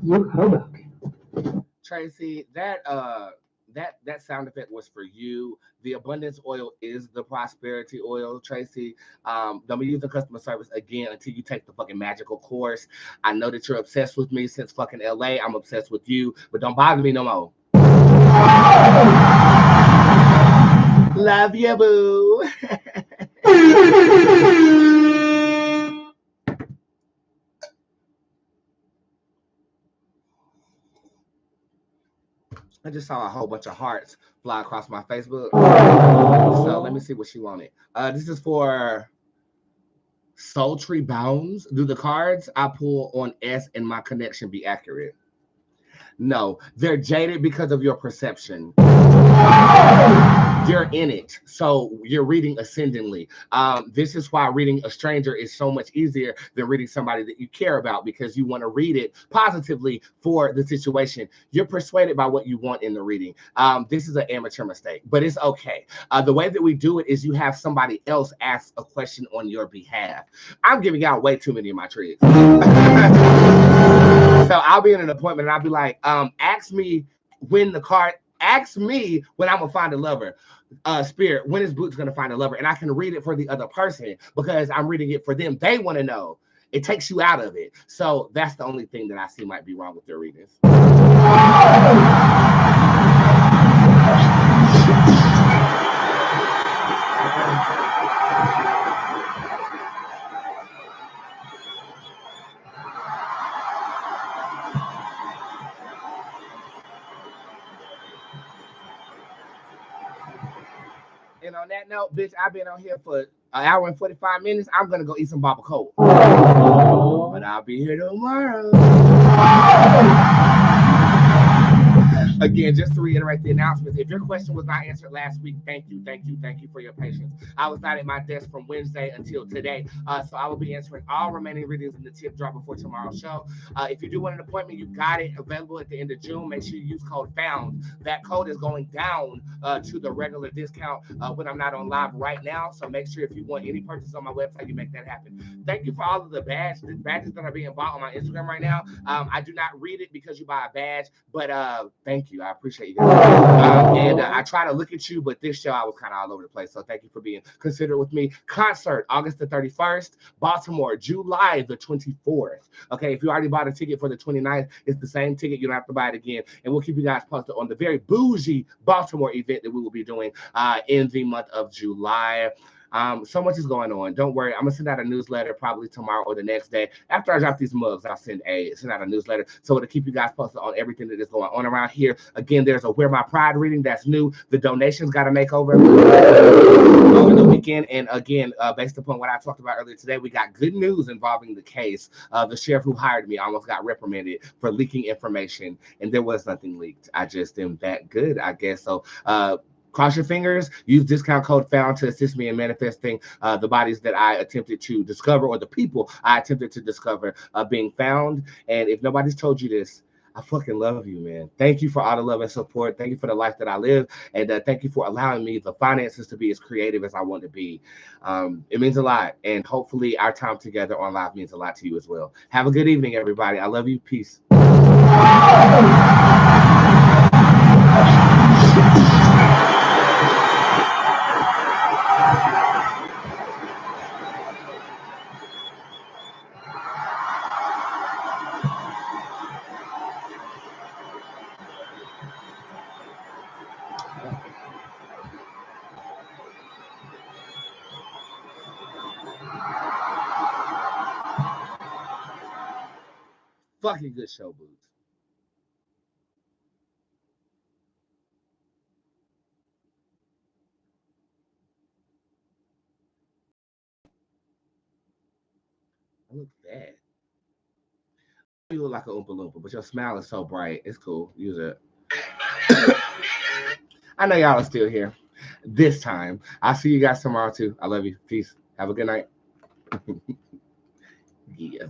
You Hoboken. Tracy, that sound effect was for you. The abundance oil is the prosperity oil, Tracy. Don't be using customer service again until you take the fucking magical course. I know that you're obsessed with me since fucking LA. I'm obsessed with you, but don't bother me no more. Love you, boo. I just saw a whole bunch of hearts fly across my Facebook. So let me see what she wanted. This is for Sultry Bones. Do the cards I pull on S and my connection be accurate? No, they're jaded because of your perception. you're in it. So you're reading ascendingly. This is why reading a stranger is so much easier than reading somebody that you care about, because you want to read it positively for the situation. You're persuaded by what you want in the reading. This is an amateur mistake, but it's okay. The way that we do it is you have somebody else ask a question on your behalf. I'm giving out way too many of my tricks. So I'll be in an appointment and I'll be like, ask me when I'm gonna find a lover. Spirit, when is Boots gonna find a lover? And I can read it for the other person because I'm reading it for them. They want to know. It takes you out of it. So that's the only thing that I see might be wrong with their readings. And on that note, bitch, I've been on here for an hour and 45 minutes. I'm gonna go eat some baba cold. But I'll be here tomorrow. Again, just to reiterate the announcements, if your question was not answered last week, thank you for your patience. I was not at my desk from Wednesday until today, so I will be answering all remaining readings in the tip jar before tomorrow's show. If you do want an appointment, you got it available at the end of June. Make sure you use code FOUND. That code is going down to the regular discount when I'm not on live right now, so make sure if you want any purchase on my website, you make that happen. Thank you for all of the badges that are being bought on my Instagram right now. I do not read it because you buy a badge, but thank you. I appreciate you guys. I try to look at you, but this show I was kind of all over the place. So thank you for being considerate with me. Concert, August the 31st, Baltimore, July the 24th. Okay, if you already bought a ticket for the 29th, it's the same ticket. You don't have to buy it again. And we'll keep you guys posted on the very bougie Baltimore event that we will be doing in the month of July. So much is going on. Don't worry. I'm gonna send out a newsletter probably tomorrow or the next day. After I drop these mugs, I'll send out a newsletter so to keep you guys posted on everything that is going on around here. Again, there's a Where My Pride reading that's new. The donations got to make over the weekend. And again, based upon what I talked about earlier today, we got good news involving the case. The sheriff who hired me almost got reprimanded for leaking information, and there was nothing leaked. I just am that good, I guess. So cross your fingers. Use discount code FOUND to assist me in manifesting the bodies that I attempted to discover, or the people I attempted to discover being found. And if nobody's told you this, I fucking love you, man. Thank you for all the love and support. Thank you for the life that I live. And thank you for allowing me the finances to be as creative as I want to be. It means a lot. And hopefully our time together on live means a lot to you as well. Have a good evening, everybody. I love you. Peace. Fucking good show, Boots. I look bad. You look like an Oompa Loompa, but your smile is so bright. It's cool. Use it. I know y'all are still here this time. I'll see you guys tomorrow too. I love you. Peace. Have a good night. Yeah.